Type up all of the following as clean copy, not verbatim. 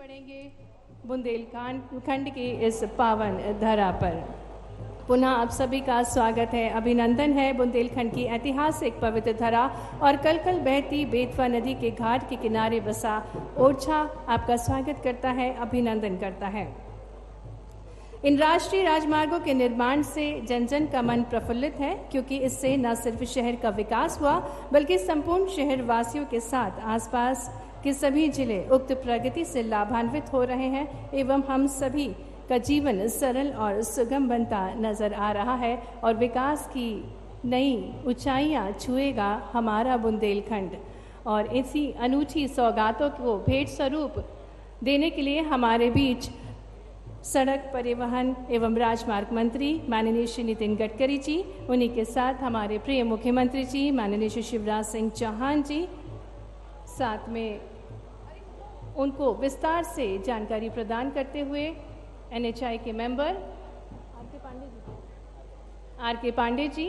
पड़ेंगे बुंदेलखंड की इस पावन धरा पर। पुनः आप सभी का स्वागत है, अभिनंदन है। बुंदेलखंड की ऐतिहासिक पवित्र धरा और कल कल बहती बेतवा नदी के घाट के किनारे बसा ओरछा आपका स्वागत करता है, अभिनंदन करता है। इन राष्ट्रीय राजमार्गों के निर्माण से जन जन का मन प्रफुल्लित है, क्योंकि इससे न सिर्फ शहर का विकास हुआ बल्कि संपूर्ण शहर वासियों के साथ आसपास के सभी जिले उक्त प्रगति से लाभान्वित हो रहे हैं एवं हम सभी का जीवन सरल और सुगम बनता नजर आ रहा है और विकास की नई ऊंचाइयां छुएगा हमारा बुंदेलखंड। और इसी अनूठी सौगातों को भेंट स्वरूप देने के लिए हमारे बीच सड़क परिवहन एवं राजमार्ग मंत्री माननीय श्री नितिन गडकरी जी, उन्हीं के साथ हमारे प्रिय मुख्यमंत्री जी माननीय श्री शिवराज सिंह चौहान जी, साथ में उनको विस्तार से जानकारी प्रदान करते हुए NHI के मेंबर आर के पांडे जी,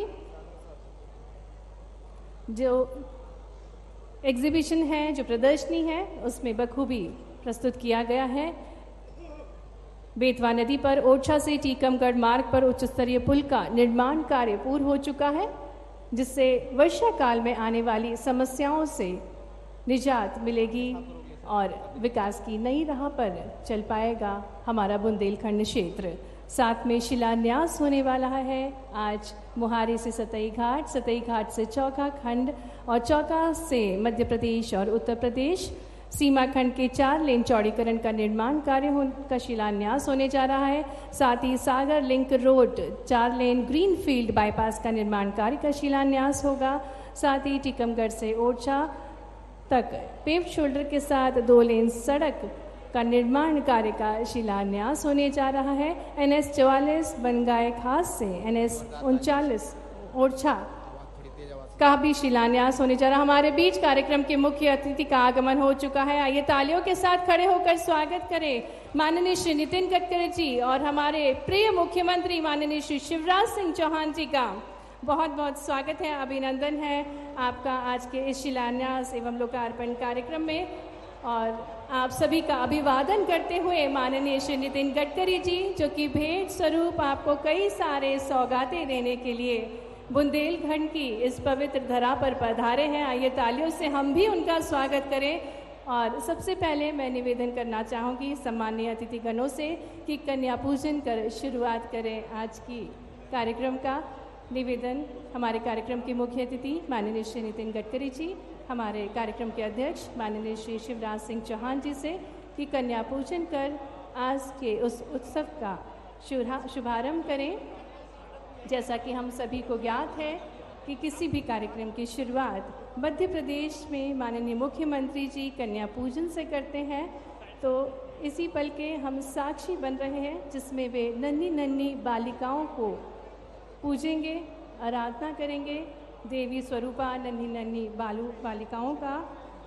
जो एग्जीबिशन है, जो प्रदर्शनी है, उसमें बखूबी प्रस्तुत किया गया है। बेतवा नदी पर ओरछा से टीकमगढ़ मार्ग पर उच्च स्तरीय पुल का निर्माण कार्य पूर्ण हो चुका है, जिससे वर्षा काल में आने वाली समस्याओं से निजात मिलेगी और विकास की नई राह पर चल पाएगा हमारा बुंदेलखंड क्षेत्र। साथ में शिलान्यास होने वाला है आज मोहारी से सतई घाट, सतई घाट से चौका खंड और चौका से मध्य प्रदेश और उत्तर प्रदेश सीमा खंड के 4 लेन चौड़ीकरण का निर्माण कार्य का शिलान्यास होने जा रहा है। साथ ही Sagar link road 4 lane greenfield bypass का निर्माण कार्य का शिलान्यास होगा। साथ ही टीकमगढ़ से ओरछा तक पेव्ड शोल्डर के साथ 2 लेन सड़क का निर्माण कार्य का शिलान्यास होने जा रहा है। NS 44 बनगाय खास से NS 39 ओरछा का भी शिलान्यास होने जा रहा है। हमारे बीच कार्यक्रम के मुख्य अतिथि का आगमन हो चुका है। आइए तालियों के साथ खड़े होकर स्वागत करें माननीय श्री नितिन गडकरी जी और हमारे प्रिय मुख्यमंत्री माननीय श्री शिवराज सिंह चौहान जी का बहुत बहुत स्वागत है, अभिनंदन है आपका आज के इस शिलान्यास एवं लोकार्पण कार्यक्रम में। और आप सभी का अभिवादन करते हुए माननीय श्री नितिन गडकरी जी, जो कि भेंट स्वरूप आपको कई सारे सौगातें देने के लिए बुंदेलखंड की इस पवित्र धरा पर पधारे हैं। आइए तालियों से हम भी उनका स्वागत करें। और सबसे पहले मैं निवेदन करना चाहूँगी सम्मानीय अतिथिगणों से कि कन्या पूजन कर शुरुआत करें आज की कार्यक्रम का। निवेदन हमारे कार्यक्रम के मुख्य अतिथि माननीय श्री नितिन गडकरी जी, हमारे कार्यक्रम के अध्यक्ष माननीय श्री शिवराज सिंह चौहान जी से कि कन्या पूजन कर आज के उस उत्सव का शुभारंभ करें। जैसा कि हम सभी को ज्ञात है कि किसी भी कार्यक्रम की शुरुआत मध्य प्रदेश में माननीय मुख्यमंत्री जी कन्या पूजन से करते हैं, तो इसी पल के हम साक्षी बन रहे हैं जिसमें वे नन्ही नन्ही बालिकाओं को पूजेंगे, आराधना करेंगे देवी स्वरूपा नन्ही नन्ही बालिकाओं का।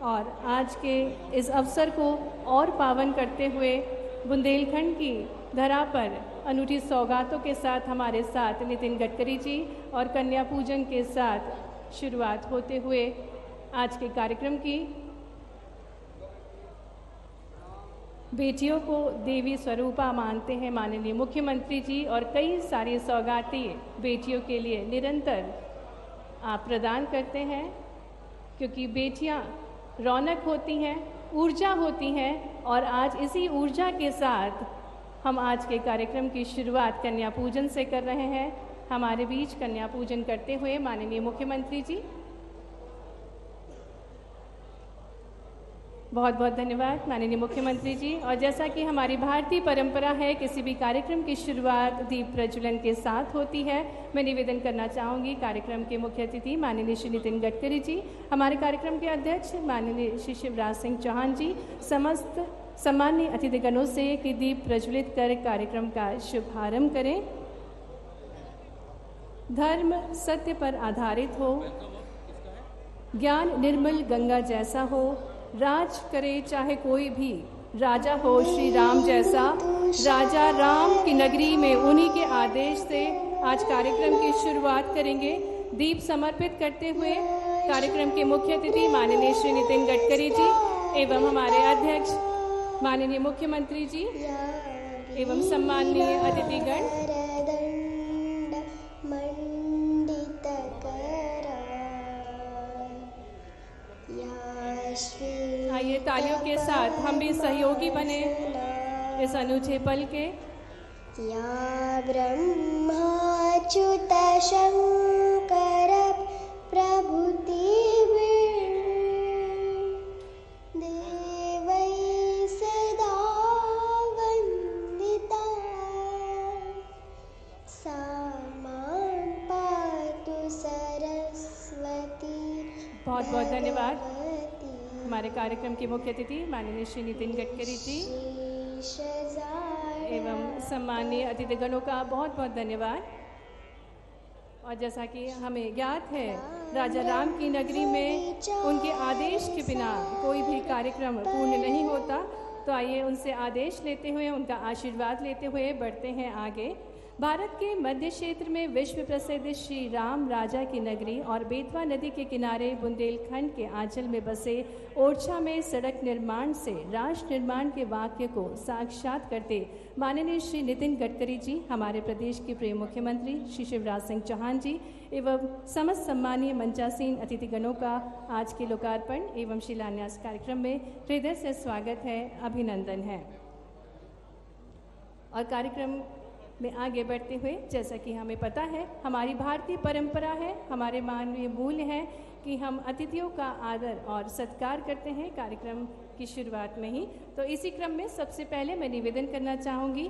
और आज के इस अवसर को और पावन करते हुए बुंदेलखंड की धरा पर अनूठी सौगातों के साथ हमारे साथ नितिन गडकरी जी और कन्या पूजन के साथ शुरुआत होते हुए आज के कार्यक्रम की। बेटियों को देवी स्वरूपा मानते हैं माननीय मुख्यमंत्री जी और कई सारी सौगातें बेटियों के लिए निरंतर आप प्रदान करते हैं, क्योंकि बेटियां रौनक होती हैं, ऊर्जा होती हैं। और आज इसी ऊर्जा के साथ हम आज के कार्यक्रम की शुरुआत कन्या पूजन से कर रहे हैं। हमारे बीच कन्या पूजन करते हुए माननीय मुख्यमंत्री जी, बहुत बहुत धन्यवाद माननीय मुख्यमंत्री जी। और जैसा कि हमारी भारतीय परंपरा है, किसी भी कार्यक्रम की शुरुआत दीप प्रज्वलन के साथ होती है। मैं निवेदन करना चाहूँगी कार्यक्रम के मुख्य अतिथि माननीय श्री नितिन गडकरी जी, हमारे कार्यक्रम के अध्यक्ष माननीय श्री शिवराज सिंह चौहान जी, समस्त सम्मानीय अतिथिगणों से कि दीप प्रज्वलित कर कार्यक्रम का शुभारंभ करें। धर्म सत्य पर आधारित हो, ज्ञान निर्मल गंगा जैसा हो, राज करे चाहे कोई भी, राजा हो श्री राम जैसा, राजा राम की नगरी में उन्हीं के आदेश से आज कार्यक्रम की शुरुआत करेंगे। दीप समर्पित करते हुए कार्यक्रम के मुख्य अतिथि माननीय श्री नितिन गडकरी जी एवं हमारे अध्यक्ष माननीय मुख्यमंत्री जी एवं सम्माननीय अतिथिगण, आइए तालियों के साथ हम भी सहयोगी बने इस अनूठे पल के। या ब्रह्माच्युत शंकर प्रभृति देवै सदा वंदिता सा मां पातु सरस्वती। बहुत बहुत धन्यवाद। हमारे कार्यक्रम के मुख्य अतिथि माननीय श्री नितिन गडकरी जी एवं सम्माननीय अतिथिगणों का बहुत बहुत धन्यवाद। और जैसा कि हमें ज्ञात है, राजा राम की नगरी में उनके आदेश के बिना कोई भी कार्यक्रम पूर्ण नहीं होता। तो आइए उनसे आदेश लेते हुए, उनका आशीर्वाद लेते हुए बढ़ते हैं आगे। भारत के मध्य क्षेत्र में विश्व प्रसिद्ध श्री राम राजा की नगरी और बेतवा नदी के किनारे बुंदेलखंड के आंचल में बसे ओरछा में सड़क निर्माण से राष्ट्र निर्माण के वाक्य को साक्षात करते माननीय श्री नितिन गडकरी जी, हमारे प्रदेश के प्रिय मुख्यमंत्री श्री शिवराज सिंह चौहान जी एवं समस्त सम्मानीय मंचासीन अतिथिगणों का आज के लोकार्पण एवं शिलान्यास कार्यक्रम में हृदय से स्वागत है, अभिनंदन है। और कार्यक्रम में आगे बढ़ते हुए, जैसा कि हमें पता है, हमारी भारतीय परंपरा है, हमारे मानवीय मूल्य हैं कि हम अतिथियों का आदर और सत्कार करते हैं कार्यक्रम की शुरुआत में ही। तो इसी क्रम में सबसे पहले मैं निवेदन करना चाहूँगी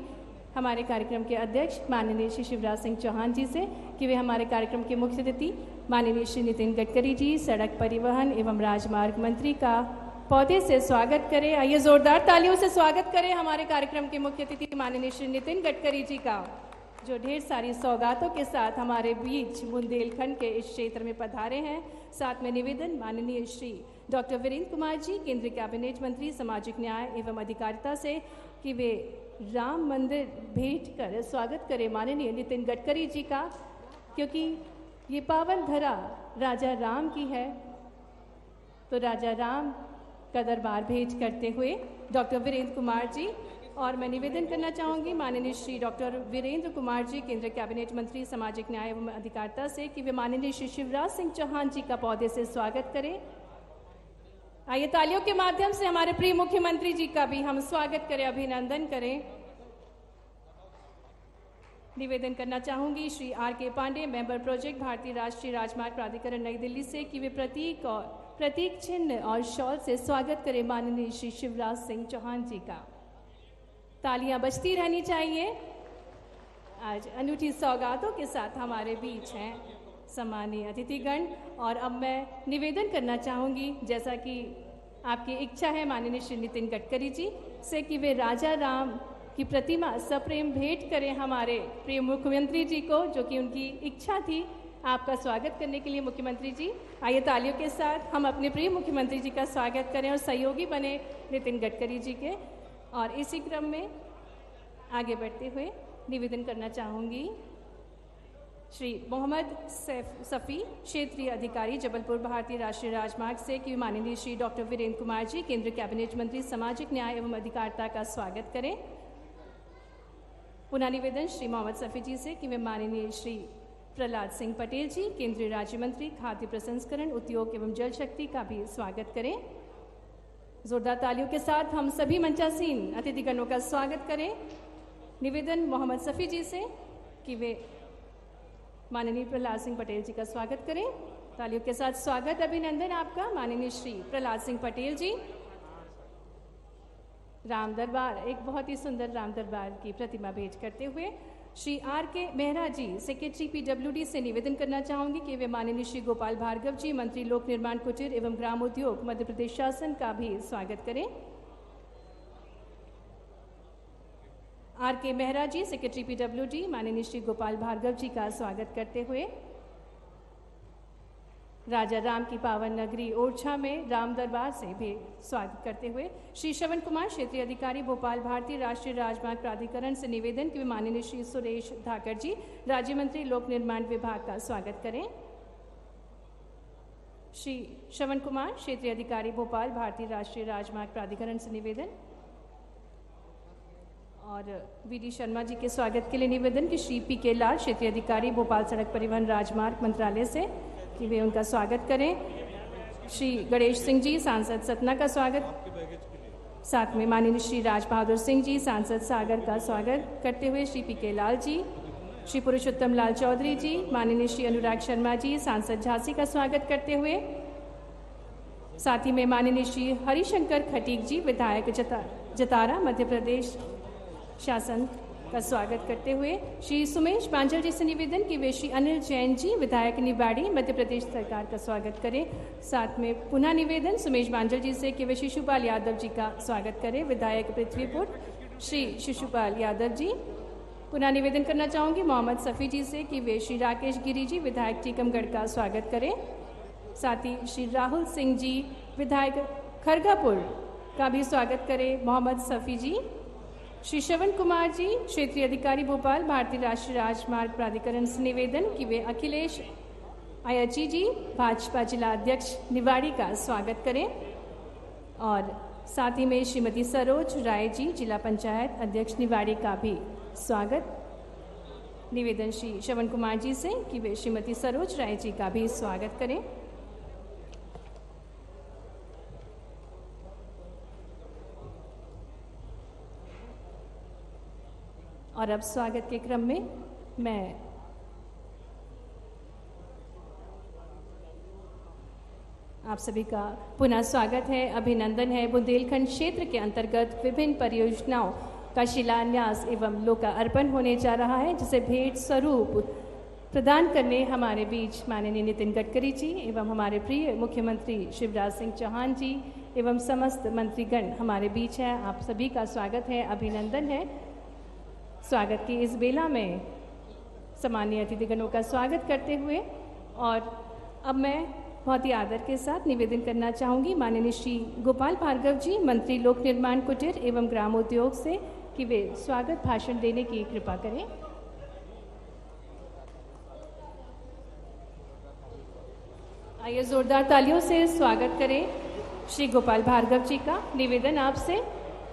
हमारे कार्यक्रम के अध्यक्ष माननीय श्री शिवराज सिंह चौहान जी से कि वे हमारे कार्यक्रम के मुख्य अतिथि माननीय श्री नितिन गडकरी जी, सड़क परिवहन एवं राजमार्ग मंत्री का पौधे से स्वागत करें। आइए जोरदार तालियों से स्वागत करें हमारे कार्यक्रम के मुख्य अतिथि माननीय श्री नितिन गडकरी जी का, जो ढेर सारी सौगातों के साथ हमारे बीच बुंदेलखंड के इस क्षेत्र में पधारे हैं। साथ में निवेदन माननीय श्री डॉक्टर वीरेंद्र कुमार जी, केंद्रीय कैबिनेट मंत्री सामाजिक न्याय एवं अधिकारिता से कि वे राम मंदिर भेंट कर स्वागत करें माननीय नितिन गडकरी जी का, क्योंकि ये पावन धरा राजा राम की है। तो राजा राम का दरबार भेंट करते हुए डॉक्टर वीरेंद्र कुमार जी, और मैं निवेदन करना चाहूँगी माननीय श्री डॉक्टर वीरेंद्र कुमार जी, केंद्रीय कैबिनेट मंत्री सामाजिक न्याय एवं अधिकारिता से कि वे माननीय श्री शिवराज सिंह चौहान जी का पौधे से स्वागत करें। आइए तालियों के माध्यम से हमारे प्रिय मुख्यमंत्री जी का भी हम स्वागत करें, अभिनंदन करें। निवेदन करना चाहूँगी Shri R.K. Pandey, member project भारतीय राष्ट्रीय राजमार्ग प्राधिकरण नई दिल्ली से कि वे प्रतीक चिन्ह और शॉल से स्वागत करें माननीय श्री शिवराज सिंह चौहान जी का। तालियां बजती रहनी चाहिए। आज अनूठी सौगातों के साथ हमारे बीच हैं सम्मानीय अतिथिगण। और अब मैं निवेदन करना चाहूँगी, जैसा कि आपकी इच्छा है माननीय श्री नितिन गडकरी जी से कि वे राजा राम की प्रतिमा सप्रेम भेंट करें हमारे प्रिय मुख्यमंत्री जी को, जो कि उनकी इच्छा थी आपका स्वागत करने के लिए। मुख्यमंत्री जी, आइए तालियों के साथ हम अपने प्रिय मुख्यमंत्री जी का स्वागत करें और सहयोगी बने नितिन गडकरी जी के। और इसी क्रम में आगे बढ़ते हुए निवेदन करना चाहूँगी श्री मोहम्मद सफ़ी, क्षेत्रीय अधिकारी जबलपुर भारतीय राष्ट्रीय राजमार्ग से कि माननीय श्री डॉक्टर वीरेंद्र कुमार जी, केंद्रीय कैबिनेट मंत्री सामाजिक न्याय एवं अधिकारिता का स्वागत करें। पुनः निवेदन श्री मोहम्मद सफ़ी जी से कि वे माननीय श्री प्रहलाद सिंह पटेल जी, केंद्रीय राज्य मंत्री खाद्य प्रसंस्करण उद्योग एवं जल शक्ति का भी स्वागत करें। जोरदार तालियों के साथ हम सभी मंचासीन अतिथिगणों का स्वागत करें। निवेदन मोहम्मद सफ़ी जी से कि वे माननीय प्रहलाद सिंह पटेल जी का स्वागत करें। तालियों के साथ स्वागत, अभिनंदन आपका माननीय श्री प्रहलाद सिंह पटेल जी। राम दरबार, एक बहुत ही सुंदर राम दरबार की प्रतिमा भेंट करते हुए श्री R.K. मेहरा जी, सेक्रेटरी PWD से निवेदन करना चाहूँगी कि वे माननीय श्री गोपाल भार्गव जी, मंत्री लोक निर्माण कुटीर एवं ग्राम उद्योग मध्य प्रदेश शासन का भी स्वागत करें। R.K. मेहरा जी, सेक्रेटरी PWD, माननीय श्री गोपाल भार्गव जी का स्वागत करते हुए राजा राम की पावन नगरी ओरछा में राम दरबार से भी स्वागत करते हुए श्री श्रवण कुमार, क्षेत्रीय अधिकारी भोपाल भारतीय राष्ट्रीय राजमार्ग प्राधिकरण से निवेदन कि माननीय श्री सुरेश धाकर जी, राज्य मंत्री लोक निर्माण विभाग का स्वागत करें। श्री श्रवण कुमार, क्षेत्रीय अधिकारी भोपाल भारतीय राष्ट्रीय राजमार्ग प्राधिकरण से निवेदन और वीडी शर्मा जी के स्वागत के लिए निवेदन कि श्री पी के लाल क्षेत्रीय अधिकारी भोपाल सड़क परिवहन राजमार्ग मंत्रालय से कि वे उनका स्वागत करें। श्री गणेश सिंह जी सांसद सतना का स्वागत, साथ में माननीय श्री राज बहादुर सिंह जी सांसद सागर का स्वागत करते हुए श्री पी के लाल जी, श्री पुरुषोत्तम लाल चौधरी जी, माननीय श्री अनुराग शर्मा जी सांसद झांसी का स्वागत करते हुए, साथ ही में माननीय श्री हरिशंकर खटीक जी विधायक जतारा मध्य प्रदेश शासन का स्वागत करते हुए, श्री सुमेश बांजल जी से निवेदन कि वे श्री अनिल जैन जी विधायक निवाड़ी मध्य प्रदेश सरकार का स्वागत करें। साथ में पुनः निवेदन सुमेश बांजल जी से कि वे शिशुपाल यादव जी का स्वागत करें, विधायक पृथ्वीपुर श्री शिशुपाल यादव जी। पुनः निवेदन करना चाहूँगी मोहम्मद सफ़ी जी से कि वे श्री राकेश गिरी जी विधायक टीकमगढ़ का स्वागत करें। साथ ही श्री राहुल सिंह जी विधायक खरगापुर का भी स्वागत करें मोहम्मद सफ़ी जी। श्री श्रवण कुमार जी क्षेत्रीय अधिकारी भोपाल भारतीय राष्ट्रीय राजमार्ग प्राधिकरण से निवेदन कि वे अखिलेश अयची जी भाजपा जिला अध्यक्ष निवाड़ी का स्वागत करें। और साथ ही में श्रीमती सरोज राय जी जिला पंचायत अध्यक्ष निवाड़ी का भी स्वागत। निवेदन श्री श्रवण कुमार जी से कि वे श्रीमती सरोज राय जी का भी स्वागत करें। और अब स्वागत के क्रम में मैं आप सभी का पुनः स्वागत है, अभिनंदन है। बुंदेलखंड क्षेत्र के अंतर्गत विभिन्न परियोजनाओं का शिलान्यास एवं लोकार्पण होने जा रहा है, जिसे भेंट स्वरूप प्रदान करने हमारे बीच माननीय नितिन गडकरी जी एवं हमारे प्रिय मुख्यमंत्री शिवराज सिंह चौहान जी एवं समस्त मंत्रीगण हमारे बीच है। आप सभी का स्वागत है, अभिनंदन है। स्वागत की इस बेला में सम्मानीय अतिथिगणों का स्वागत करते हुए और अब मैं बहुत ही आदर के साथ निवेदन करना चाहूँगी माननीय श्री गोपाल भार्गव जी मंत्री लोक निर्माण कुटीर एवं ग्रामोद्योग से कि वे स्वागत भाषण देने की कृपा करें। आइए जोरदार तालियों से स्वागत करें श्री गोपाल भार्गव जी का। निवेदन आपसे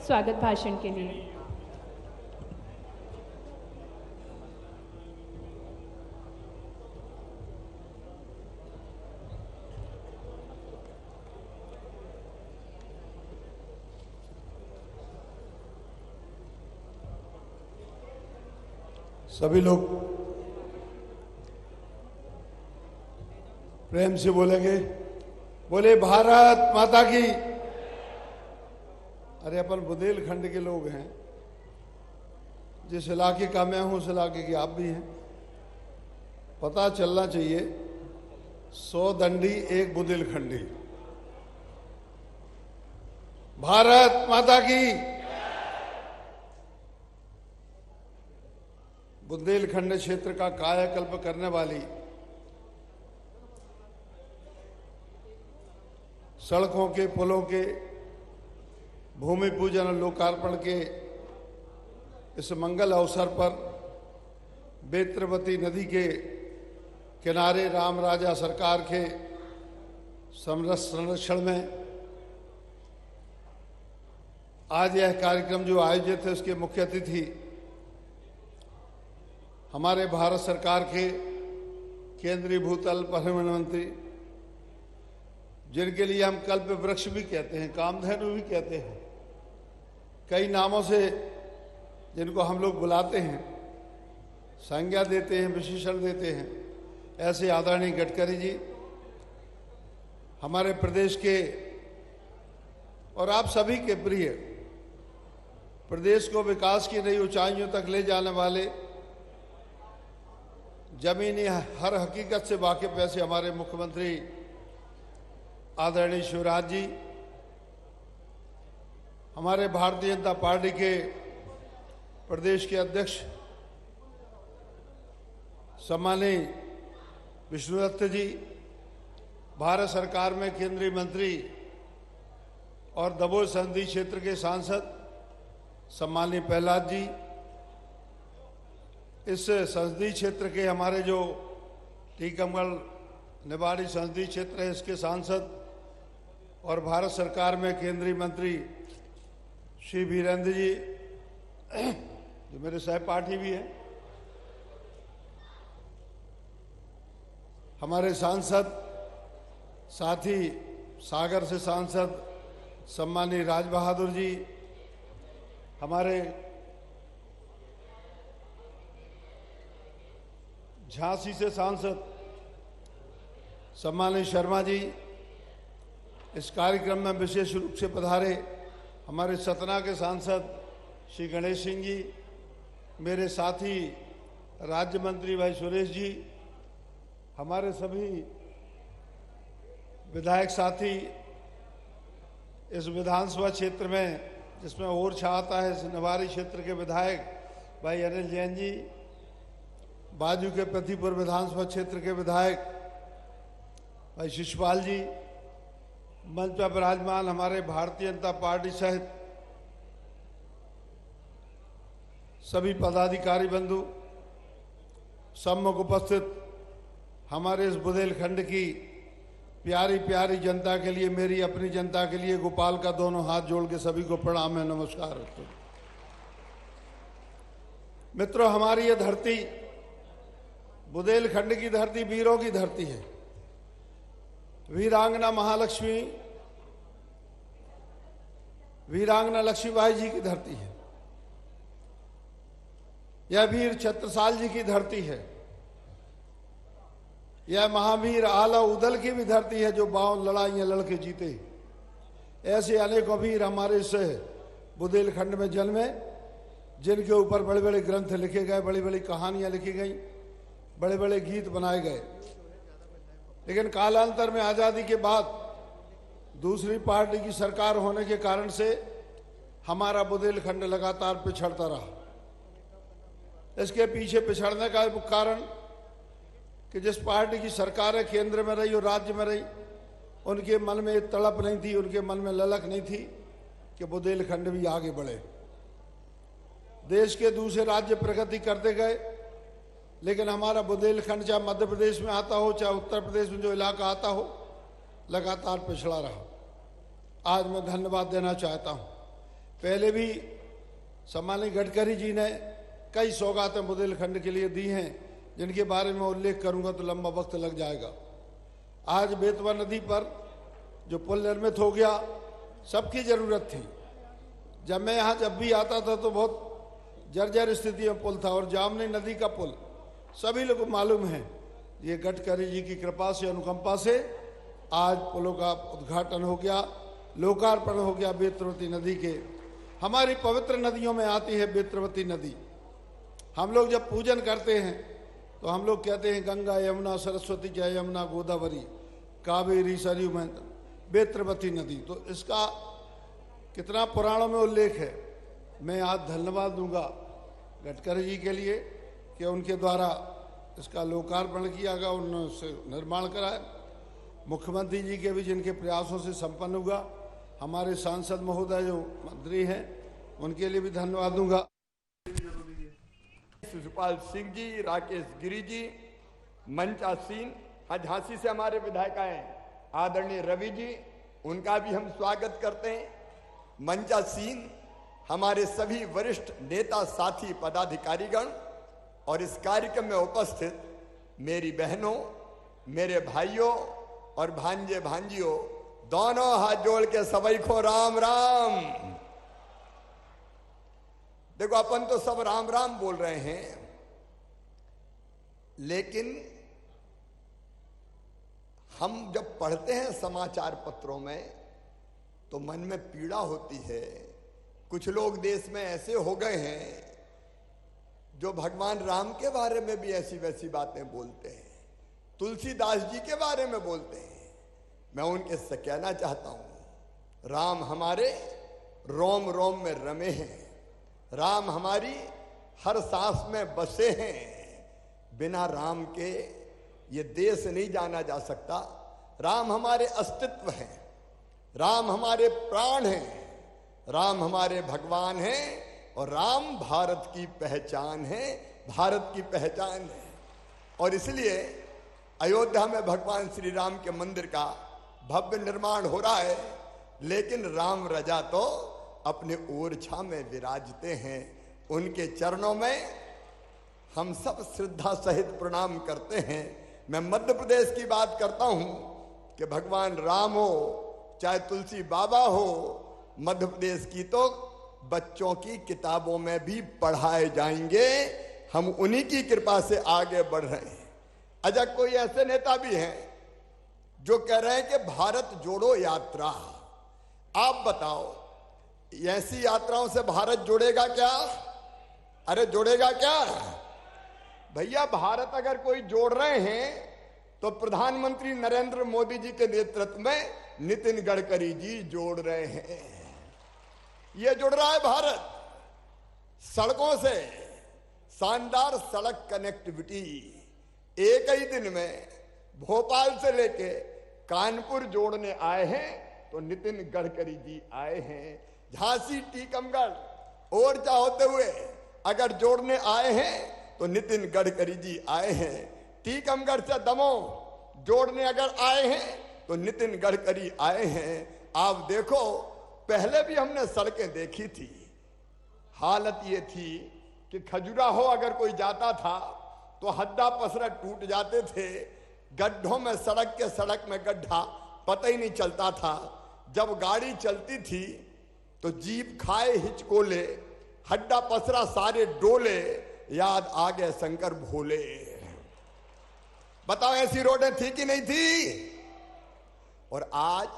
स्वागत भाषण के लिए। सभी लोग प्रेम से बोलेंगे, बोले भारत माता की। अरे अपन बुंदेलखंड के लोग हैं, जिस इलाके का मैं हूं उस इलाके के आप भी हैं। पता चलना चाहिए 100 दंडी एक बुंदेलखंडी। भारत माता की। बुंदेलखंड क्षेत्र का कायाकल्प करने वाली सड़कों के पुलों के भूमि पूजन और लोकार्पण के इस मंगल अवसर पर बेत्रवती नदी के किनारे राम राजा सरकार के संरक्षण में आज यह कार्यक्रम जो आयोजित है उसके मुख्य अतिथि हमारे भारत सरकार के केंद्रीय भूतल परिवहन मंत्री, जिनके लिए हम कल्प वृक्ष भी कहते हैं, कामधेनु भी कहते हैं, कई नामों से जिनको हम लोग बुलाते हैं, संज्ञा देते हैं, विशेषण देते हैं, ऐसे आदरणीय गडकरी जी हमारे प्रदेश के और आप सभी के प्रिय, प्रदेश को विकास की नई ऊंचाइयों तक ले जाने वाले, जमीनी हर हकीकत से वाकिफ ऐसे हमारे मुख्यमंत्री आदरणीय शिवराज जी, हमारे भारतीय जनता पार्टी के प्रदेश के अध्यक्ष सम्मानीय विष्णुदत्त जी, भारत सरकार में केंद्रीय मंत्री और दमोह संसदीय क्षेत्र के सांसद सम्मानीय प्रहलाद जी, इस संसदीय क्षेत्र के हमारे जो टीकमगढ़ निवाड़ी संसदीय क्षेत्र है इसके सांसद और भारत सरकार में केंद्रीय मंत्री श्री वीरेंद्र जी, जो मेरे सहपाठी भी हैं, हमारे सांसद साथी सागर से सांसद सम्मानीय राज बहादुर जी, हमारे झांसी से सांसद सम्मानीय शर्मा जी, इस कार्यक्रम में विशेष रूप से पधारे हमारे सतना के सांसद श्री गणेश सिंह जी, मेरे साथी राज्य मंत्री भाई सुरेश जी, हमारे सभी विधायक साथी इस विधानसभा क्षेत्र में जिसमें ओरछा आता है, इस निवाड़ी क्षेत्र के विधायक भाई अनिल जैन जी, बाजू के प्रतिपुर विधानसभा क्षेत्र के विधायक भाई शिशपाल जी, मंच पर विराजमान हमारे भारतीय जनता पार्टी सहित सभी पदाधिकारी बंधु, सम्मुख उपस्थित हमारे इस बुंदेलखंड की प्यारी प्यारी जनता के लिए, मेरी अपनी जनता के लिए गोपाल का दोनों हाथ जोड़ के सभी को प्रणाम है, नमस्कार। मित्रों, हमारी ये धरती बुंदेलखंड की धरती वीरों की धरती है। वीरांगना महालक्ष्मी, वीरांगना लक्ष्मीबाई जी की धरती है। यह वीर छत्रसाल जी की धरती है। यह महावीर आला उदल की भी धरती है, जो 52 लड़ाइयां लड़के जीते। ऐसे अनेकों वीर हमारे इस बुंदेलखंड में जन्मे, जिनके ऊपर बड़े बड़े ग्रंथ लिखे गए, बड़ी बड़ी कहानियां लिखी गई, बड़े बड़े गीत बनाए गए। लेकिन कालांतर में आज़ादी के बाद दूसरी पार्टी की सरकार होने के कारण से हमारा बुंदेलखंड लगातार पिछड़ता रहा। इसके पीछे पिछड़ने का कारण कि जिस पार्टी की सरकारें केंद्र में रही और राज्य में रही, उनके मन में तड़प नहीं थी, उनके मन में ललक नहीं थी कि बुंदेलखंड भी आगे बढ़े। देश के दूसरे राज्य प्रगति करते गए, लेकिन हमारा बुंदेलखंड चाहे मध्य प्रदेश में आता हो, चाहे उत्तर प्रदेश में जो इलाका आता हो, लगातार पिछड़ा रहा। आज मैं धन्यवाद देना चाहता हूं। पहले भी सम्मानीय गडकरी जी ने कई सौगातें बुंदेलखंड के लिए दी हैं, जिनके बारे में उल्लेख करूंगा तो लंबा वक्त लग जाएगा। आज बेतवा नदी पर जो पुल निर्मित हो गया, सबकी जरूरत थी। जब मैं यहाँ जब भी आता था तो बहुत जर्जर स्थिति में पुल था, और जामनी नदी का पुल सभी लोगों को मालूम है। ये गडकरी जी की कृपा से, अनुकंपा से आज पुलों का उद्घाटन हो गया, लोकार्पण हो गया बेत्रवती नदी के। हमारी पवित्र नदियों में आती है बेत्रवती नदी। हम लोग जब पूजन करते हैं तो हम लोग कहते हैं गंगा यमुना सरस्वती जय यमुना गोदावरी कावेरी सरयू में बेत्रवती नदी। तो इसका कितना पुराणों में उल्लेख है। मैं आज धन्यवाद दूंगा गडकरी जी के लिए कि उनके द्वारा इसका लोकार्पण किया गया, उन्होंने निर्माण कराया। मुख्यमंत्री जी के भी जिनके प्रयासों से संपन्न हुआ। हमारे सांसद महोदय जो मंत्री हैं, उनके लिए भी धन्यवाद दूंगा। शिशपाल सिंह जी, राकेश गिरी जी, मंचासीन, आज झांसी से हमारे विधायक आए आदरणीय रवि जी, उनका भी हम स्वागत करते हैं। मंचासीन हमारे सभी वरिष्ठ नेता साथी पदाधिकारीगण और इस कार्यक्रम में उपस्थित मेरी बहनों, मेरे भाइयों और भांजे भांजियों, दोनों हाथ जोड़ के सभी को राम राम। देखो, अपन तो सब राम राम बोल रहे हैं, लेकिन हम जब पढ़ते हैं समाचार पत्रों में तो मन में पीड़ा होती है। कुछ लोग देश में ऐसे हो गए हैं जो भगवान राम के बारे में भी ऐसी वैसी बातें बोलते हैं, तुलसीदास जी के बारे में बोलते हैं। मैं उनके से कहना चाहता हूं, राम हमारे रोम रोम में रमे हैं, राम हमारी हर सांस में बसे हैं। बिना राम के ये देश नहीं जाना जा सकता। राम हमारे अस्तित्व हैं, राम हमारे प्राण हैं, राम हमारे भगवान हैं, और राम भारत की पहचान है, भारत की पहचान है। और इसलिए अयोध्या में भगवान श्री राम के मंदिर का भव्य निर्माण हो रहा है, लेकिन राम रजा तो अपने ओरछा में विराजते हैं। उनके चरणों में हम सब श्रद्धा सहित प्रणाम करते हैं। मैं मध्य प्रदेश की बात करता हूं कि भगवान राम हो चाहे तुलसी बाबा हो, मध्य प्रदेश की तो बच्चों की किताबों में भी पढ़ाए जाएंगे। हम उन्हीं की कृपा से आगे बढ़ रहे हैं। अच्छा, कोई ऐसे नेता भी हैं जो कह रहे हैं कि भारत जोड़ो यात्रा। आप बताओ, ऐसी यात्राओं से भारत जुड़ेगा क्या? अरे जुड़ेगा क्या भैया? भारत अगर कोई जोड़ रहे हैं तो प्रधानमंत्री नरेंद्र मोदी जी के नेतृत्व में नितिन गडकरी जी जोड़ रहे हैं। ये जुड़ रहा है भारत सड़कों से। शानदार सड़क कनेक्टिविटी। एक ही दिन में भोपाल से लेके कानपुर जोड़ने आए हैं तो नितिन गडकरी जी आए हैं। झांसी टीकमगढ़ ओरछा होते हुए अगर जोड़ने आए हैं तो नितिन गडकरी जी आए हैं। टीकमगढ़ से दमोह जोड़ने अगर आए हैं तो नितिन गडकरी आए हैं। आप देखो, पहले भी हमने सड़कें देखी थी। हालत ये थी कि खजुराहो अगर कोई जाता था तो हड्डा पसरा टूट जाते थे। गड्ढों में सड़क में गड्ढा पता ही नहीं चलता था। जब गाड़ी चलती थी तो जीप खाए हिचकोले, हड्डा पसरा सारे डोले, याद आ गए शंकर भोले। बताओ ऐसी रोडें थी कि नहीं थी? और आज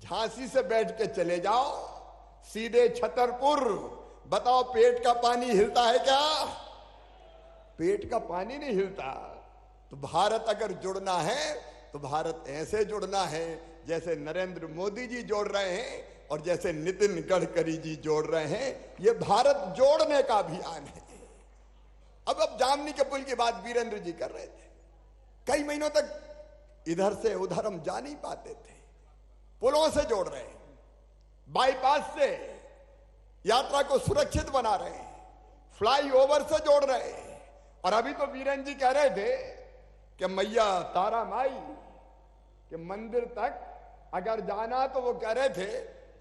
झांसी से बैठ के चले जाओ सीधे छतरपुर, बताओ पेट का पानी हिलता है क्या? पेट का पानी नहीं हिलता। तो भारत अगर जुड़ना है तो भारत ऐसे जुड़ना है जैसे नरेंद्र मोदी जी जोड़ रहे हैं और जैसे नितिन गडकरी जी जोड़ रहे हैं। ये भारत जोड़ने का अभियान है। अब जामनी के पुल की बात वीरेंद्र जी कर रहे थे। कई महीनों तक इधर से उधर हम जा नहीं पाते थे। पुलों से जोड़ रहे हैं, बाईपास से यात्रा को सुरक्षित बना रहे हैं, फ्लाईओवर से जोड़ रहे हैं। और अभी तो वीरेंद्र जी कह रहे थे कि मैया तारा माई के मंदिर तक अगर जाना तो वो कह रहे थे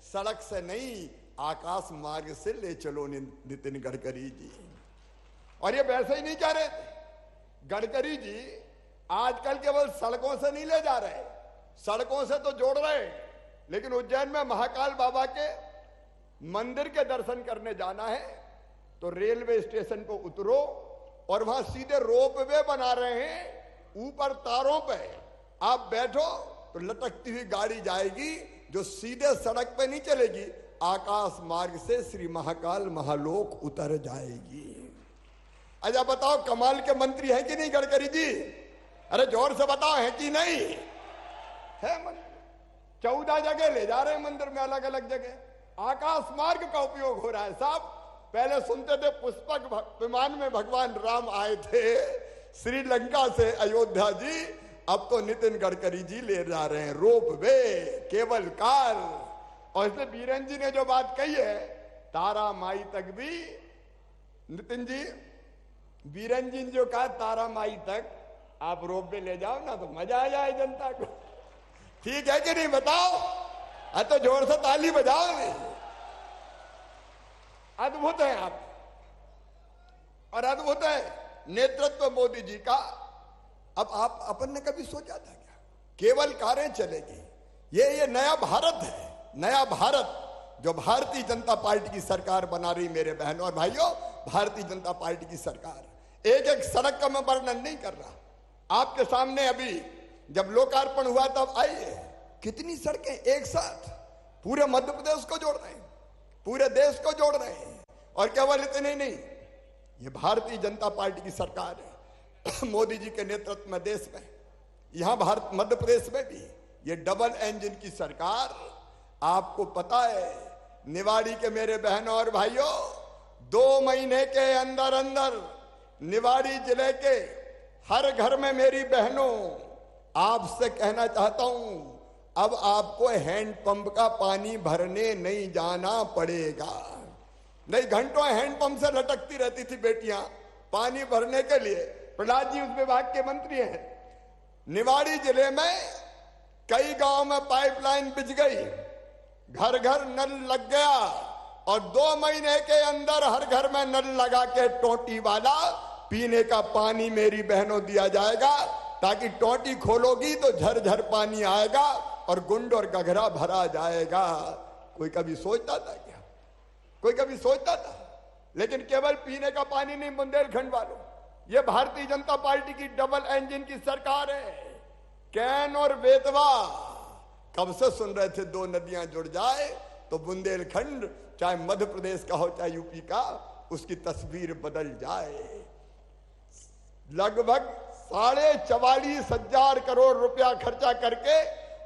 सड़क से नहीं आकाश मार्ग से ले चलो नितिन गडकरी जी। और ये वैसे ही नहीं कह रहे थे। गडकरी जी आजकल केवल सड़कों से नहीं ले जा रहे, सड़कों से तो जोड़ रहे, लेकिन उज्जैन में महाकाल बाबा के मंदिर के दर्शन करने जाना है तो रेलवे स्टेशन को उतरो और वहां सीधे रोपवे बना रहे हैं। ऊपर तारों पे आप बैठो तो लटकती हुई गाड़ी जाएगी जो सीधे सड़क पे नहीं चलेगी, आकाश मार्ग से श्री महाकाल महालोक उतर जाएगी। अच्छा बताओ, कमाल के मंत्री हैं कि नहीं गडकरी जी? अरे जोर से बताओ, है कि नहीं है? मंदिर 14 जगह ले जा रहे हैं, मंदिर में अलग अलग जगह आकाश मार्ग का उपयोग हो रहा है। साहब पहले सुनते थे पुष्पक विमान में भगवान राम आए थे श्रीलंका से अयोध्या जी, अब तो नितिन गडकरी जी ले जा रहे हैं रोप वे, केबल कार। और इसलिए बीरेन जी ने जो बात कही है तारा माई तक भी, नितिन जी बीरेन जी ने जो कहा तारा माई तक आप रोप वे ले जाओ ना तो मजा आ जाए जनता को। ठीक है कि नहीं बताओ? तो जोर से ताली बजाओ। अद्भुत है आप, और अद्भुत है नेतृत्व मोदी जी का। अब आप अपन ने कभी सोचा था क्या केवल कारें चलेगी? ये नया भारत है, नया भारत जो भारतीय जनता पार्टी की सरकार बना रही। मेरे बहनों और भाइयों, भारतीय जनता पार्टी की सरकार एक एक सड़क का मैं वर्णन नहीं कर रहा, आपके सामने अभी जब लोकार्पण हुआ तब आइए कितनी सड़कें एक साथ पूरे मध्य प्रदेश को जोड़ रहे हैं, पूरे देश को जोड़ रहे हैं। और केवल इतने नहीं, ये भारतीय जनता पार्टी की सरकार है मोदी जी के नेतृत्व में देश में, यहां भारत मध्य प्रदेश में भी ये डबल इंजन की सरकार। आपको पता है निवाड़ी के मेरे बहनों और भाइयों, 2 महीने के अंदर अंदर निवाड़ी जिले के हर घर में मेरी बहनों आपसे कहना चाहता हूं, अब आपको हैंडपंप का पानी भरने नहीं जाना पड़ेगा। नहीं घंटों हैंडपंप से लटकती रहती थी बेटियां पानी भरने के लिए। प्रहलाद जी उस विभाग के मंत्री हैं। निवाड़ी जिले में कई गांव में पाइपलाइन बिछ गई, घर घर नल लग गया, और 2 महीने के अंदर हर घर में नल लगा के टोटी वाला पीने का पानी मेरी बहनों दिया जाएगा, ताकि टोटी खोलोगी तो झरझर पानी आएगा और गुंड और गघरा भरा जाएगा। कोई कभी सोचता था क्या? कोई कभी सोचता था? लेकिन केवल पीने का पानी नहीं बुंदेलखंड वालों, ये भारतीय जनता पार्टी की डबल इंजन की सरकार है। कैन और बेतवा कब से सुन रहे थे 2 नदियां जुड़ जाए तो बुंदेलखंड, चाहे मध्य प्रदेश का हो चाहे यूपी का, उसकी तस्वीर बदल जाए। लगभग 44,500 करोड़ रुपया खर्चा करके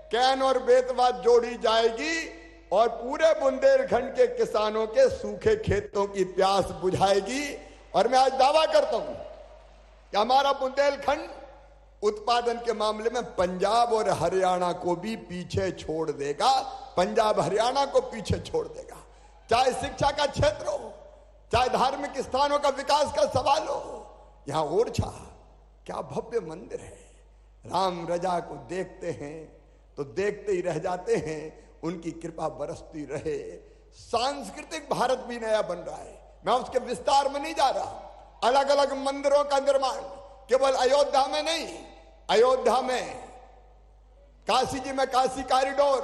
कैन और बेतवा जोड़ी जाएगी और पूरे बुंदेलखंड के किसानों के सूखे खेतों की प्यास बुझाएगी। और मैं आज दावा करता हूं कि हमारा बुंदेलखंड उत्पादन के मामले में पंजाब और हरियाणा को भी पीछे छोड़ देगा। पंजाब हरियाणा को पीछे छोड़ देगा, चाहे शिक्षा का क्षेत्र हो, चाहे धार्मिक स्थानों का विकास का सवाल हो। यहां ओरछा क्या भव्य मंदिर है। राम रजा को देखते हैं तो देखते ही रह जाते हैं, उनकी कृपा बरसती रहे। सांस्कृतिक भारत भी नया बन रहा है, मैं उसके विस्तार में नहीं जा रहा। अलग अलग मंदिरों का निर्माण केवल अयोध्या में नहीं, अयोध्या में काशी जी में काशी कॉरिडोर,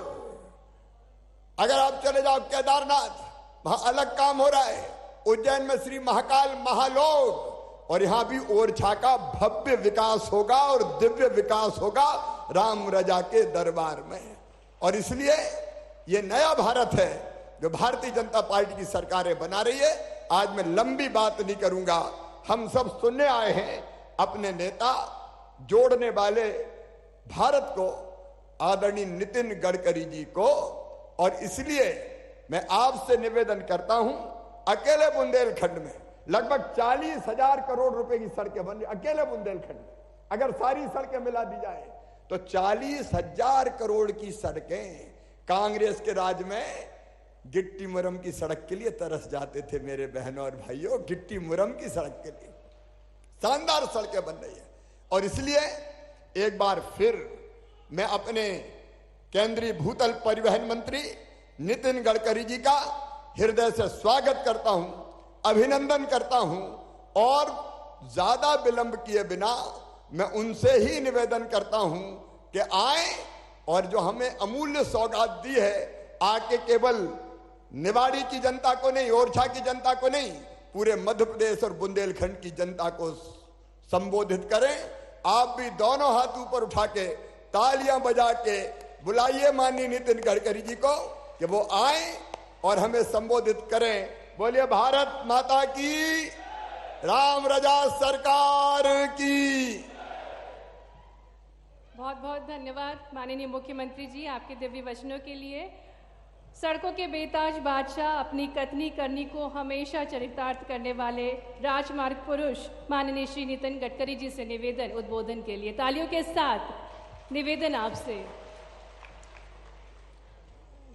अगर आप चले जाओ केदारनाथ, वहां अलग काम हो रहा है। उज्जैन में श्री महाकाल महालोक, और यहां भी ओरछा का भव्य विकास होगा और दिव्य विकास होगा राम रजा के दरबार में। और इसलिए ये नया भारत है जो भारतीय जनता पार्टी की सरकारें बना रही है। आज मैं लंबी बात नहीं करूंगा, हम सब सुनने आए हैं अपने नेता, जोड़ने वाले भारत को, आदरणीय नितिन गडकरी जी को। और इसलिए मैं आपसे निवेदन करता हूं, अकेले बुंदेलखंड में लगभग 40,000 करोड़ रुपए की सड़कें बन रही, अकेले बुंदेलखंड में। अगर सारी सड़कें मिला दी जाए तो 40,000 करोड़ की सड़कें। कांग्रेस के राज में गिट्टी मुरम की सड़क के लिए तरस जाते थे मेरे बहनों और भाइयों, गिट्टी मुरम की सड़क के लिए शानदार सड़कें बन रही है। और इसलिए एक बार फिर मैं अपने केंद्रीय भूतल परिवहन मंत्री नितिन गडकरी जी का हृदय से स्वागत करता हूं, अभिनंदन करता हूं। और ज्यादा विलंब किए बिना मैं उनसे ही निवेदन करता हूं कि आए और जो हमें अमूल्य सौगात दी है, आके केवल निवाड़ी की जनता को नहीं, ओरछा की जनता को नहीं, पूरे मध्य प्रदेश और बुंदेलखंड की जनता को संबोधित करें। आप भी दोनों हाथ ऊपर उठा के तालियां बजा के बुलाइए माननीय नितिन गडकरी जी को कि वो आए और हमें संबोधित करें। बोलिए भारत माता की, राम रजा सरकार की। बहुत बहुत धन्यवाद माननीय मुख्यमंत्री जी आपके दिव्य वचनों के लिए। सड़कों के बेताज बादशाह, अपनी कथनी करनी को हमेशा चरितार्थ करने वाले राजमार्ग पुरुष माननीय श्री नितिन गडकरी जी से निवेदन उद्बोधन के लिए तालियों के साथ निवेदन आपसे।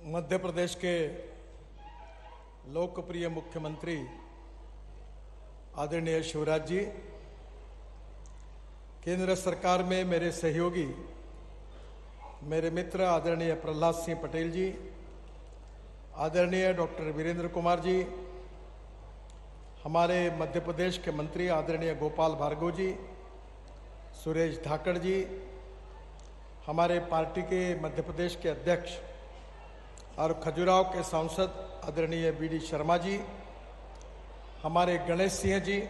मध्य प्रदेश के लोकप्रिय मुख्यमंत्री आदरणीय शिवराज जी, केंद्र सरकार में मेरे सहयोगी, मेरे मित्र आदरणीय प्रहलाद सिंह पटेल जी, आदरणीय डॉक्टर वीरेंद्र कुमार जी, हमारे मध्य प्रदेश के मंत्री आदरणीय गोपाल भार्गव जी, सुरेश धाकड़ जी, हमारे पार्टी के मध्य प्रदेश के अध्यक्ष और खजुराहो के सांसद आदरणीय वीडी शर्मा जी, हमारे गणेश सिंह जी,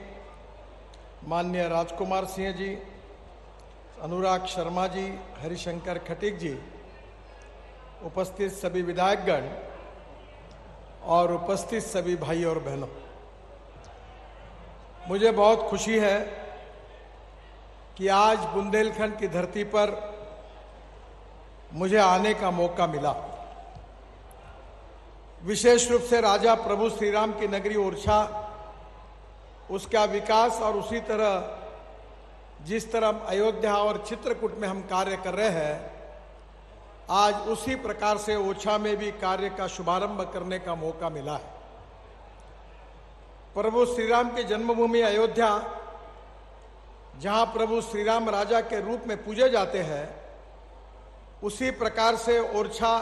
माननीय राजकुमार सिंह जी, अनुराग शर्मा जी, हरिशंकर खटीक जी, उपस्थित सभी विधायकगण और उपस्थित सभी भाई और बहनों, मुझे बहुत खुशी है कि आज बुंदेलखंड की धरती पर मुझे आने का मौका मिला। विशेष रूप से राजा प्रभु श्री राम की नगरी ओरछा, उसका विकास और उसी तरह जिस तरह अयोध्या और चित्रकूट में हम कार्य कर रहे हैं, आज उसी प्रकार से ओरछा में भी कार्य का शुभारंभ करने का मौका मिला है। प्रभु श्री राम की जन्मभूमि अयोध्या, जहां प्रभु श्री राम राजा के रूप में पूजे जाते हैं, उसी प्रकार से ओरछा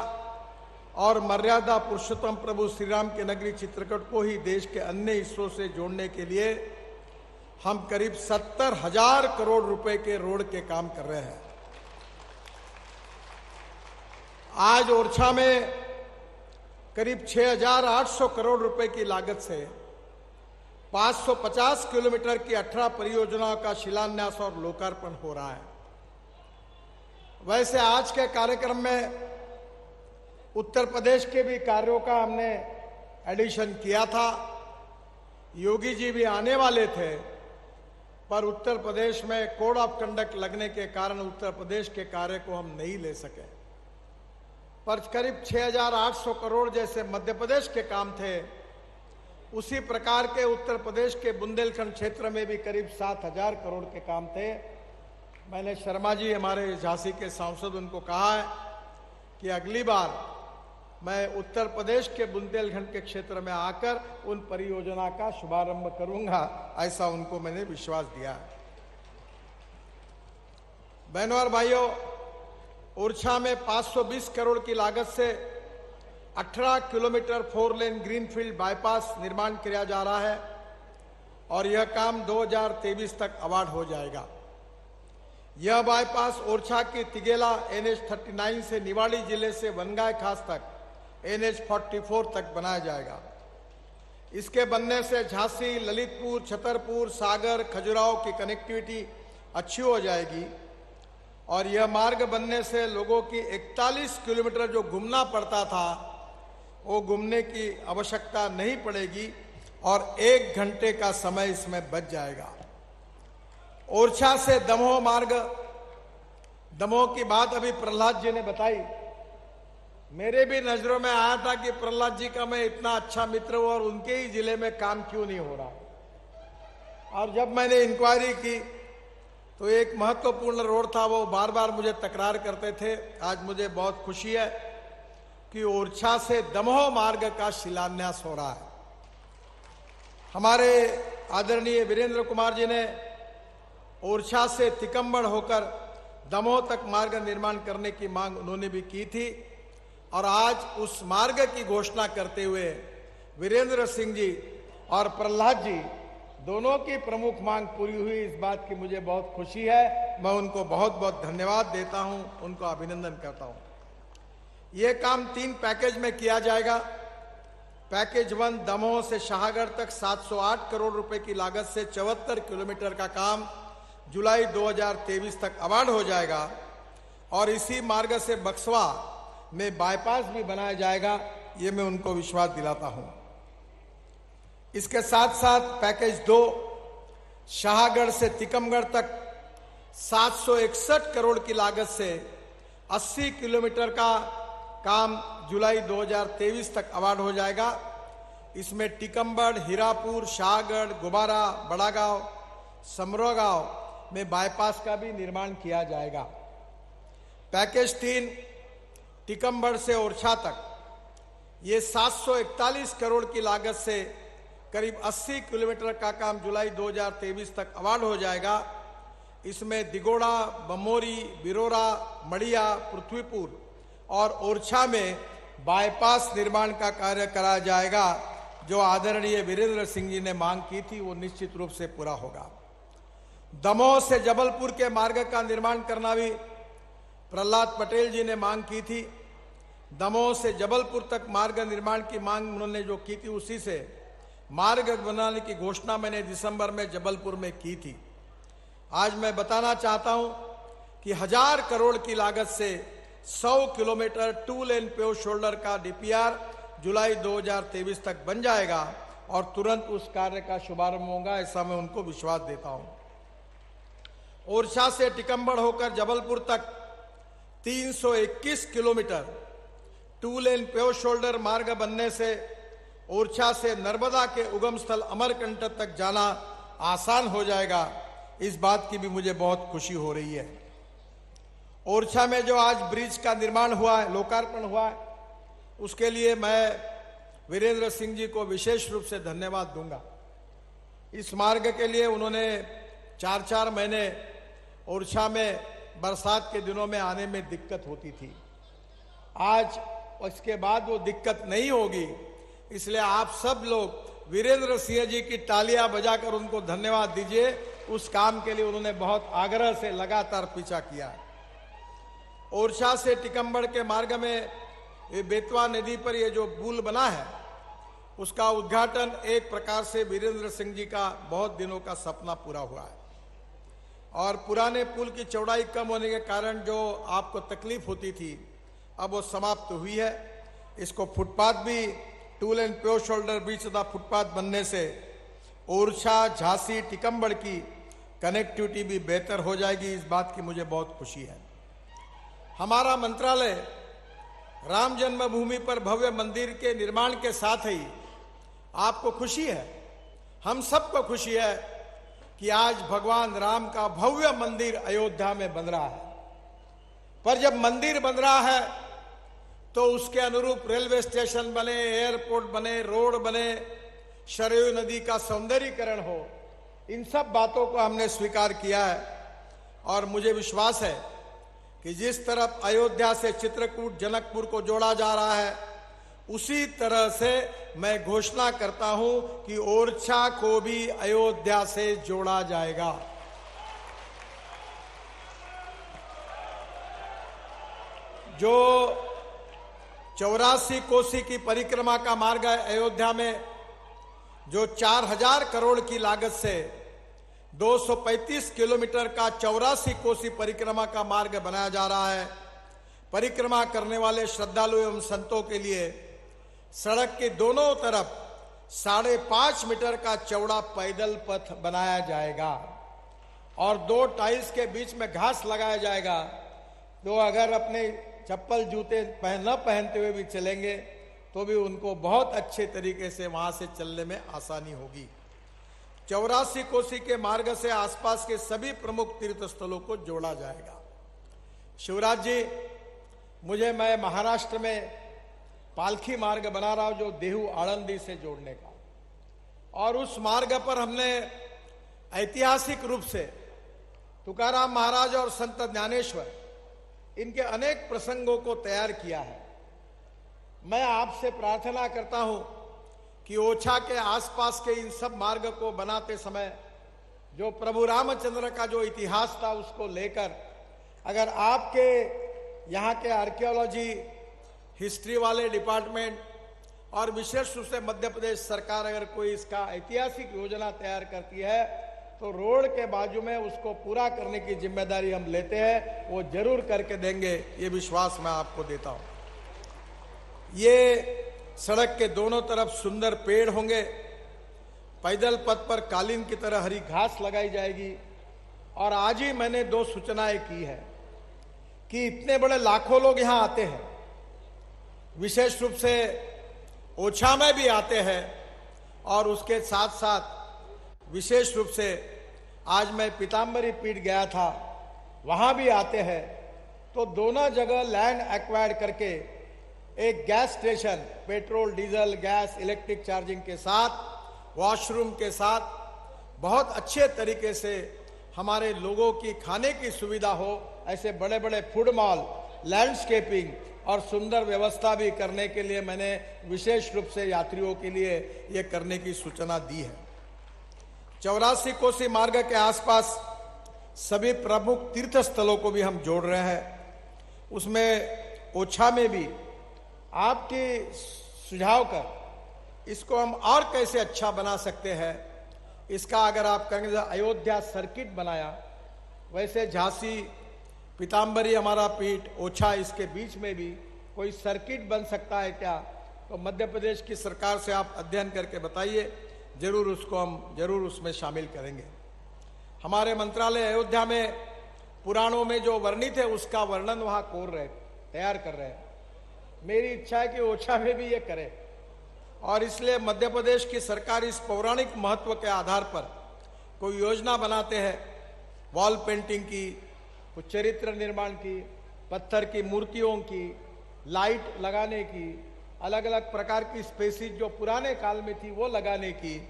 और मर्यादा पुरुषोत्तम प्रभु श्री राम के नगरी चित्रकूट को ही देश के अन्य हिस्सों से जोड़ने के लिए हम करीब 70,000 करोड़ रुपए के रोड के काम कर रहे हैं। आज ओरछा में करीब 6,800 करोड़ रुपए की लागत से 550 किलोमीटर की 18 परियोजनाओं का शिलान्यास और लोकार्पण हो रहा है। वैसे आज के कार्यक्रम में उत्तर प्रदेश के भी कार्यों का हमने एडिशन किया था। योगी जी भी आने वाले थे, पर उत्तर प्रदेश में कोड ऑफ कंडक्ट लगने के कारण उत्तर प्रदेश के कार्य को हम नहीं ले सके। पर करीब 6,800 करोड़ जैसे मध्य प्रदेश के काम थे, उसी प्रकार के उत्तर प्रदेश के बुंदेलखंड क्षेत्र में भी करीब 7,000 करोड़ के काम थे। मैंने शर्मा जी हमारे झांसी के सांसद उनको कहा है कि अगली बार मैं उत्तर प्रदेश के बुंदेलखंड के क्षेत्र में आकर उन परियोजना का शुभारंभ करूंगा, ऐसा उनको मैंने विश्वास दिया है। बहनों और भाइयों, ओरछा में 520 करोड़ की लागत से 18 किलोमीटर 4 लेन ग्रीनफील्ड बाईपास निर्माण किया जा रहा है और यह काम 2023 तक अवार्ड हो जाएगा। यह बाईपास ओरछा की तिगेला NH 39 से निवाड़ी जिले से वनगाय खास तक NH 44 तक बनाया जाएगा। इसके बनने से झांसी, ललितपुर, छतरपुर, सागर, खजुराहो की कनेक्टिविटी अच्छी हो जाएगी और यह मार्ग बनने से लोगों की 41 किलोमीटर जो घूमना पड़ता था वो घूमने की आवश्यकता नहीं पड़ेगी और 1 घंटे का समय इसमें बच जाएगा। ओरछा से दमोह मार्ग, दमोह की बात अभी प्रहलाद जी ने बताई। मेरे भी नजरों में आया था कि प्रहलाद जी का मैं इतना अच्छा मित्र हूं और उनके ही जिले में काम क्यों नहीं हो रहा। और जब मैंने इंक्वायरी की तो एक महत्वपूर्ण रोड था, वो बार बार मुझे तकरार करते थे। आज मुझे बहुत खुशी है कि ओरछा से दमोह मार्ग का शिलान्यास हो रहा है। हमारे आदरणीय वीरेंद्र कुमार जी ने ओरछा से तिकम्बड़ होकर दमोह तक मार्ग निर्माण करने की मांग उन्होंने भी की थी और आज उस मार्ग की घोषणा करते हुए वीरेंद्र सिंह जी और प्रहलाद जी दोनों की प्रमुख मांग पूरी हुई। इस बात की मुझे बहुत खुशी है। मैं उनको बहुत बहुत धन्यवाद देता हूं, उनको अभिनंदन करता हूं। यह काम 3 पैकेज में किया जाएगा। पैकेज 1 दमोह से शाहगढ़ तक 708 करोड़ रुपए की लागत से 74 किलोमीटर का काम जुलाई 2023 तक अवार्ड हो जाएगा और इसी मार्ग से बक्सवा में बाईपास भी बनाया जाएगा, ये मैं उनको विश्वास दिलाता हूं। इसके साथ साथ पैकेज 2 शाहगढ़ से तिकमगढ़ तक 761 करोड़ की लागत से 80 किलोमीटर का काम जुलाई 2023 तक अवार्ड हो जाएगा। इसमें टिकमगढ़, हीरापुर, शाहगढ़, गुबारा, बड़ागांव, समरोगांव में बाईपास का भी निर्माण किया जाएगा। पैकेज 3 टिकमगढ़ से ओरछा तक ये 741 करोड़ की लागत से करीब 80 किलोमीटर का काम जुलाई 2023 तक अवार्ड हो जाएगा। इसमें दिगोड़ा, बमोरी, बिरोरा, मड़िया, पृथ्वीपुर और ओरछा में बाईपास निर्माण का कार्य कराया जाएगा। जो आदरणीय वीरेंद्र सिंह जी ने मांग की थी वो निश्चित रूप से पूरा होगा। दमोह से जबलपुर के मार्ग का निर्माण करना भी प्रहलाद पटेल जी ने मांग की थी। दमोह से जबलपुर तक मार्ग निर्माण की मांग उन्होंने जो की थी, उसी से मार्ग बनाने की घोषणा मैंने दिसंबर में जबलपुर में की थी। आज मैं बताना चाहता हूं कि 1000 करोड़ की लागत से 100 किलोमीटर 2 लेन पेव शोल्डर का DPR जुलाई 2023 तक बन जाएगा और तुरंत उस कार्य का शुभारंभ होगा, ऐसा मैं उनको विश्वास देता हूं। ओरछा से टिकमगढ़ होकर जबलपुर तक 321 किलोमीटर 2 लेन पेव शोल्डर मार्ग बनने से ओरछा से नर्मदा के उगम स्थल अमरकंटक तक जाना आसान हो जाएगा। इस बात की भी मुझे बहुत खुशी हो रही है। ओरछा में जो आज ब्रिज का निर्माण हुआ है, लोकार्पण हुआ है, उसके लिए मैं वीरेंद्र सिंह जी को विशेष रूप से धन्यवाद दूंगा। इस मार्ग के लिए उन्होंने 4-4 महीने ओरछा में बरसात के दिनों में आने में दिक्कत होती थी। आज और इसके बाद वो दिक्कत नहीं होगी। इसलिए आप सब लोग वीरेंद्र सिंह जी की तालियां बजाकर उनको धन्यवाद दीजिए। उस काम के लिए उन्होंने बहुत आग्रह से लगातार पीछा किया। ओरछा से टिकमगढ़ के मार्ग में ये बेतवा नदी पर ये जो पुल बना है, उसका उद्घाटन एक प्रकार से वीरेंद्र सिंह जी का बहुत दिनों का सपना पूरा हुआ है। और पुराने पुल की चौड़ाई कम होने के कारण जो आपको तकलीफ होती थी, अब वो समाप्त हुई है। इसको फुटपाथ भी tool and pure shoulder beach the footpath बनने से ओरछा, झांसी, टिकमगढ़ की कनेक्टिविटी भी बेहतर हो जाएगी। इस बात की मुझे बहुत खुशी है। हमारा मंत्रालय राम जन्मभूमि पर भव्य मंदिर के निर्माण के साथ ही आपको खुशी है, हम सबको खुशी है कि आज भगवान राम का भव्य मंदिर अयोध्या में बन रहा है। पर जब मंदिर बन रहा है तो उसके अनुरूप रेलवे स्टेशन बने, एयरपोर्ट बने, रोड बने, सरयू नदी का सौंदर्यीकरण हो। इन सब बातों को हमने स्वीकार किया है। और मुझे विश्वास है कि जिस तरफ अयोध्या से चित्रकूट, जनकपुर को जोड़ा जा रहा है, उसी तरह से मैं घोषणा करता हूं कि ओरछा को भी अयोध्या से जोड़ा जाएगा। जो 84 कोसी की परिक्रमा का मार्ग है अयोध्या में, जो 4000 करोड़ की लागत से 235 किलोमीटर का 84 कोसी परिक्रमा का मार्ग बनाया जा रहा है। परिक्रमा करने वाले श्रद्धालु एवं संतों के लिए सड़क के दोनों तरफ 5.5 मीटर का चौड़ा पैदल पथ बनाया जाएगा और 2 टाइल्स के बीच में घास लगाया जाएगा। तो अगर अपने चप्पल जूते न पहनते हुए भी चलेंगे तो भी उनको बहुत अच्छे तरीके से वहां से चलने में आसानी होगी। 84 कोसी के मार्ग से आसपास के सभी प्रमुख तीर्थ स्थलों को जोड़ा जाएगा। शिवराज जी, मैं महाराष्ट्र में पालखी मार्ग बना रहा हूं, जो देहू आळंदी से जोड़ने का, और उस मार्ग पर हमने ऐतिहासिक रूप से तुकाराम महाराज और संत ज्ञानेश्वर, इनके अनेक प्रसंगों को तैयार किया है। मैं आपसे प्रार्थना करता हूं कि ओरछा के आसपास के इन सब मार्ग को बनाते समय जो प्रभु रामचंद्र का जो इतिहास था, उसको लेकर अगर आपके यहाँ के आर्कियोलॉजी, हिस्ट्री वाले डिपार्टमेंट और विशेष रूप से मध्य प्रदेश सरकार अगर कोई इसका ऐतिहासिक योजना तैयार करती है तो रोड के बाजू में उसको पूरा करने की जिम्मेदारी हम लेते हैं, वो जरूर करके देंगे, ये विश्वास मैं आपको देता हूं। ये सड़क के दोनों तरफ सुंदर पेड़ होंगे, पैदल पथ पर कालीन की तरह हरी घास लगाई जाएगी। और आज ही मैंने 2 सूचनाएं की है कि इतने बड़े लाखों लोग यहां आते हैं, विशेष रूप से ओरछा में भी आते हैं, और उसके साथ साथ विशेष रूप से आज मैं पीताम्बरी पीठ गया था, वहां भी आते हैं। तो दोनों जगह लैंड एक्वायर्ड करके एक gas station, petrol, diesel, gas, electric charging के साथ, वॉशरूम के साथ बहुत अच्छे तरीके से हमारे लोगों की खाने की सुविधा हो, ऐसे बड़े बड़े फूड मॉल, लैंडस्केपिंग और सुंदर व्यवस्था भी करने के लिए मैंने विशेष रूप से यात्रियों के लिए ये करने की सूचना दी है। 84 कोसी मार्ग के आसपास सभी प्रमुख तीर्थ स्थलों को भी हम जोड़ रहे हैं। उसमें ओरछा में भी आपके सुझाव कर इसको हम और कैसे अच्छा बना सकते हैं, इसका अगर आप कहेंगे अयोध्या सर्किट बनाया, वैसे झांसी, पीताम्बरी हमारा पीठ, ओरछा, इसके बीच में भी कोई सर्किट बन सकता है क्या? तो मध्य प्रदेश की सरकार से आप अध्ययन करके बताइए, जरूर उसको हम जरूर उसमें शामिल करेंगे। हमारे मंत्रालय अयोध्या में पुराणों में जो वर्णित है उसका वर्णन वहां तैयार कर रहे हैं। मेरी इच्छा है कि ओरछा में भी ये करे, और इसलिए मध्य प्रदेश की सरकार इस पौराणिक महत्व के आधार पर कोई योजना बनाते हैं, वॉल पेंटिंग की, कुछ चरित्र निर्माण की, पत्थर की मूर्तियों की, लाइट लगाने की, अलग अलग प्रकार की स्पेसीज जो पुराने काल में थी वो लगाने की,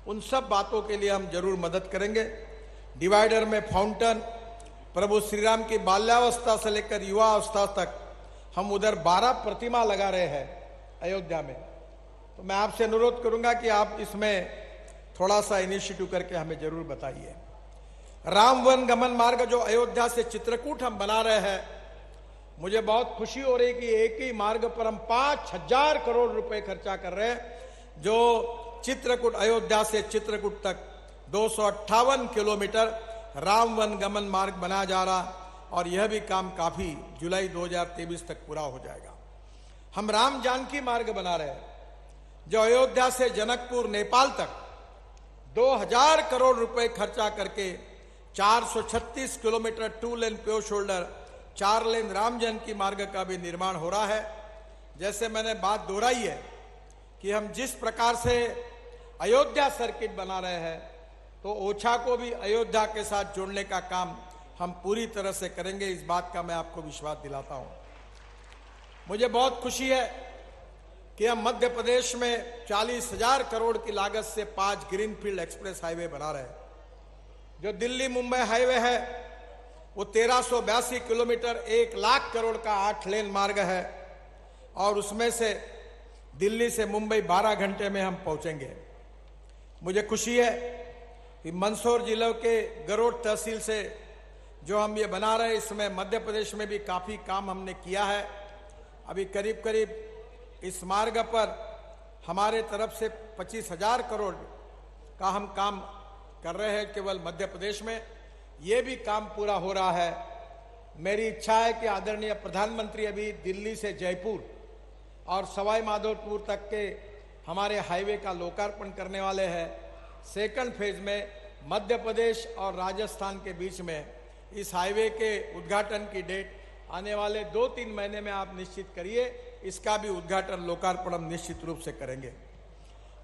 उन सब बातों के लिए हम जरूर मदद करेंगे। डिवाइडर में फाउंटेन, प्रभु श्री राम की बाल्यावस्था से लेकर युवावस्था तक हम उधर 12 प्रतिमा लगा रहे हैं अयोध्या में। तो मैं आपसे अनुरोध करूंगा कि आप इसमें थोड़ा सा इनिशिएटिव करके हमें जरूर बताइए। राम वन गमन मार्ग जो अयोध्या से चित्रकूट हम बना रहे हैं, मुझे बहुत खुशी हो रही कि एक ही मार्ग पर हम 5000 करोड़ रुपए खर्चा कर रहे हैं। जो चित्रकूट, अयोध्या से चित्रकूट तक 258 किलोमीटर राम वन गमन मार्ग बनाया जा रहा, और यह भी काम काफी जुलाई 2023 तक पूरा हो जाएगा। हम राम जानकी मार्ग बना रहे हैं जो अयोध्या से जनकपुर नेपाल तक 2000 करोड़ रुपए खर्चा करके 436 किलोमीटर 2 लेन प्योर शोल्डर 4 लेन राम जानकी मार्ग का भी निर्माण हो रहा है। जैसे मैंने बात दोहराई है कि हम जिस प्रकार से अयोध्या सर्किट बना रहे हैं, तो ओछा को भी अयोध्या के साथ जोड़ने का काम हम पूरी तरह से करेंगे, इस बात का मैं आपको विश्वास दिलाता हूं। मुझे बहुत खुशी है कि हम मध्य प्रदेश में 40,000 करोड़ की लागत से 5 ग्रीनफील्ड एक्सप्रेस हाईवे बना रहे हैं। जो दिल्ली मुंबई हाईवे है वो 1382 किलोमीटर 1 लाख करोड़ का 8 लेन मार्ग है, और उसमें से दिल्ली से मुंबई 12 घंटे में हम पहुंचेंगे। मुझे खुशी है कि मंदसौर जिले के गरोड़ तहसील से जो हम ये बना रहे हैं, इसमें मध्य प्रदेश में भी काफी काम हमने किया है। अभी करीब करीब इस मार्ग पर हमारे तरफ से 25,000 करोड़ का हम काम कर रहे हैं केवल मध्य प्रदेश में। ये भी काम पूरा हो रहा है। मेरी इच्छा है कि आदरणीय प्रधानमंत्री अभी दिल्ली से जयपुर और सवाई माधोपुर तक के हमारे हाईवे का लोकार्पण करने वाले हैं। सेकंड फेज में मध्य प्रदेश और राजस्थान के बीच में इस हाईवे के उद्घाटन की डेट आने वाले 2-3 महीने में आप निश्चित करिए। इसका भी उद्घाटन लोकार्पण हम निश्चित रूप से करेंगे।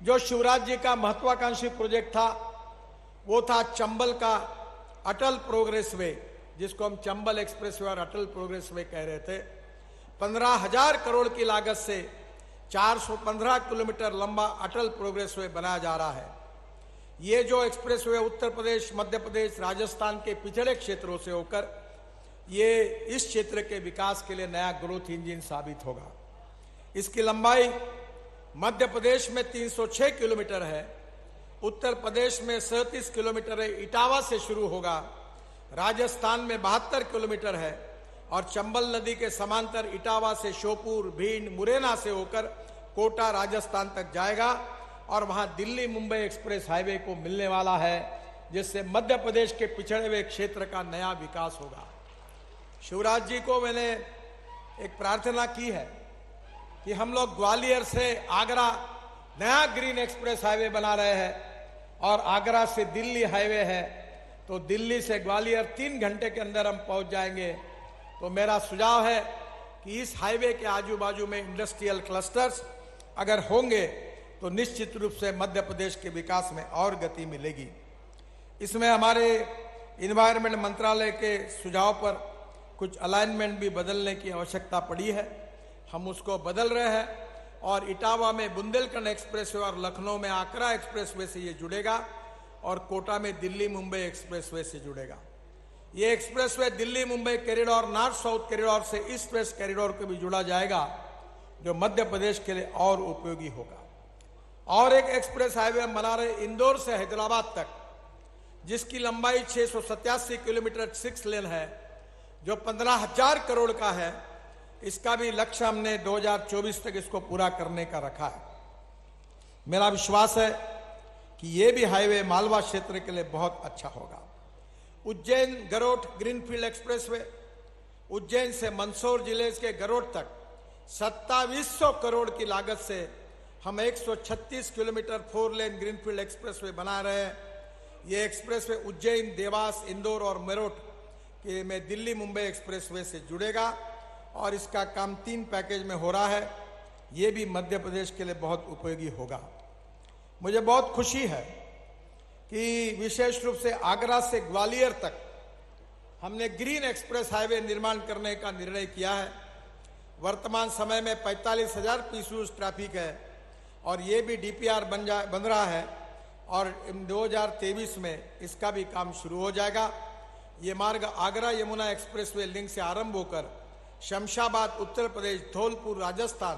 जो शिवराज जी का महत्वाकांक्षी प्रोजेक्ट था वो था चंबल का अटल प्रोग्रेस वे, जिसको हम चंबल एक्सप्रेस वे और अटल प्रोग्रेस वे कह रहे थे। 15,000 करोड़ की लागत से 415 किलोमीटर लंबा अटल प्रोग्रेस वे बनाया जा रहा है। ये जो एक्सप्रेस वे उत्तर प्रदेश, मध्य प्रदेश, राजस्थान के पिछड़े क्षेत्रों से होकर ये इस क्षेत्र के विकास के लिए नया ग्रोथ इंजन साबित होगा। इसकी लंबाई मध्य प्रदेश में 306 किलोमीटर है, उत्तर प्रदेश में 37 किलोमीटर है, इटावा से शुरू होगा, राजस्थान में 72 किलोमीटर है, और चंबल नदी के समांतर इटावा से श्योपुर, भिंड, मुरैना से होकर कोटा राजस्थान तक जाएगा, और वहां दिल्ली मुंबई एक्सप्रेस हाईवे को मिलने वाला है, जिससे मध्य प्रदेश के पिछड़े हुए क्षेत्र का नया विकास होगा। शिवराज जी को मैंने एक प्रार्थना की है कि हम लोग ग्वालियर से आगरा नया ग्रीन एक्सप्रेस हाईवे बना रहे हैं, और आगरा से दिल्ली हाईवे है, तो दिल्ली से ग्वालियर 3 घंटे के अंदर हम पहुंच जाएंगे। तो मेरा सुझाव है कि इस हाईवे के आजू बाजू में इंडस्ट्रियल क्लस्टर्स अगर होंगे तो निश्चित रूप से मध्य प्रदेश के विकास में और गति मिलेगी। इसमें हमारे इन्वायरमेंट मंत्रालय के सुझाव पर कुछ अलाइनमेंट भी बदलने की आवश्यकता पड़ी है, हम उसको बदल रहे हैं। और इटावा में बुंदेलखंड एक्सप्रेसवे और लखनऊ में आकरा एक्सप्रेसवे से ये जुड़ेगा, और कोटा में दिल्ली मुंबई एक्सप्रेसवे से जुड़ेगा। ये expressway Delhi Mumbai corridor, north south corridor से ईस्ट वेस्ट कॉरिडोर को भी जुड़ा जाएगा, जो मध्य प्रदेश के लिए और उपयोगी होगा। और एक एक्सप्रेस हाईवे हम बना रहे इंदौर से हैदराबाद तक, जिसकी लंबाई 687 किलोमीटर 6 लेन है, जो 15,000 करोड़ का है। इसका भी लक्ष्य हमने 2024 तक इसको पूरा करने का रखा है। मेरा विश्वास है कि ये भी हाईवे मालवा क्षेत्र के लिए बहुत अच्छा होगा। उज्जैन गरोठ ग्रीनफील्ड एक्सप्रेसवे, उज्जैन से मंदसौर जिले के गरोठ तक 2700 करोड़ की लागत से हम 136 किलोमीटर 4 लेन ग्रीनफील्ड एक्सप्रेसवे बना रहे हैं। ये एक्सप्रेसवे उज्जैन, देवास, इंदौर और मेरठ के में दिल्ली मुंबई एक्सप्रेसवे से जुड़ेगा, और इसका काम 3 पैकेज में हो रहा है। ये भी मध्य प्रदेश के लिए बहुत उपयोगी होगा। मुझे बहुत खुशी है कि विशेष रूप से आगरा से ग्वालियर तक हमने ग्रीन एक्सप्रेस हाईवे निर्माण करने का निर्णय किया है। वर्तमान समय में 45,000 पीसीयू ट्रैफिक है, और ये भी डीपीआर बन रहा है, और 2023 में इसका भी काम शुरू हो जाएगा। ये मार्ग आगरा यमुना एक्सप्रेसवे लिंक से आरंभ होकर शमशाबाद उत्तर प्रदेश, धौलपुर राजस्थान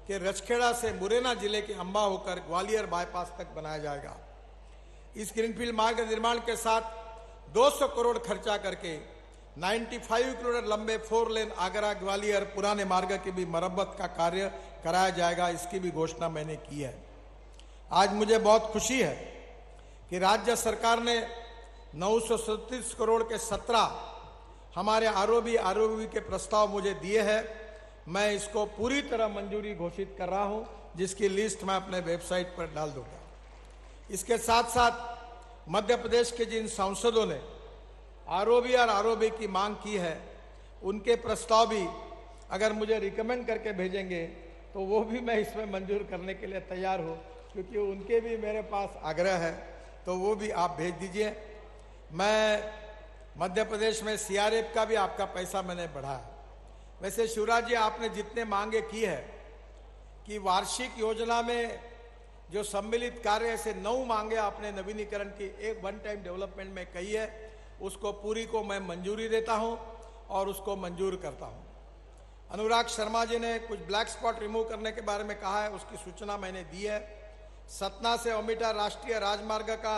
के रचखेड़ा से मुरैना जिले के अंबा होकर ग्वालियर बाईपास तक बनाया जाएगा। इस ग्रीनफील्ड मार्ग निर्माण के साथ 200 करोड़ खर्चा करके 95 किलोमीटर लंबे 4 लेन आगरा ग्वालियर पुराने मार्ग की भी मरम्मत का कार्य कराया जाएगा। इसकी भी घोषणा मैंने की है। आज मुझे बहुत खुशी है कि राज्य सरकार ने 937 करोड़ के 17 हमारे आरओबी के प्रस्ताव मुझे दिए हैं। मैं इसको पूरी तरह मंजूरी घोषित कर रहा हूं, जिसकी लिस्ट मैं अपने वेबसाइट पर डाल दूंगा। इसके साथ साथ मध्य प्रदेश के जिन सांसदों ने आरओबी की मांग की है, उनके प्रस्ताव भी अगर मुझे रिकमेंड करके भेजेंगे तो वो भी मैं इसमें मंजूर करने के लिए तैयार हूँ, क्योंकि उनके भी मेरे पास आग्रह है, तो वो भी आप भेज दीजिए। मैं मध्य प्रदेश में सीआरएफ का भी आपका पैसा मैंने बढ़ाया। वैसे शिवराज जी, आपने जितने मांगे की है कि वार्षिक योजना में जो सम्मिलित कार्य ऐसे 9 मांगे आपने नवीनीकरण की एक वन टाइम डेवलपमेंट में कही है, उसको पूरी को मैं मंजूरी देता हूं और उसको मंजूर करता हूं। अनुराग शर्मा जी ने कुछ ब्लैक स्पॉट रिमूव करने के बारे में कहा है, उसकी सूचना मैंने दी है। सतना से ओमिटा राष्ट्रीय राजमार्ग का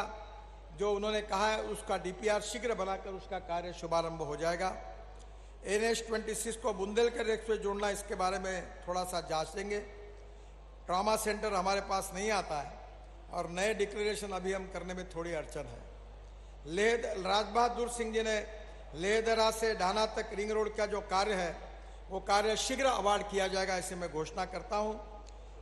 जो उन्होंने कहा है, उसका डीपीआर शीघ्र बनाकर उसका कार्य शुभारंभ हो जाएगा। NH-26 को बुंदेलखंड एक्सप्रेस जोड़ना, इसके बारे में थोड़ा सा जांचेंगे। ट्रॉमा सेंटर हमारे पास नहीं आता है और नए डिक्लेरेशन अभी हम करने में थोड़ी अड़चन है। राजबहादुर सिंह जी ने लेहदरा से ढाना तक रिंग रोड का जो कार्य है, वो कार्य शीघ्र अवार्ड किया जाएगा, ऐसे मैं घोषणा करता हूं।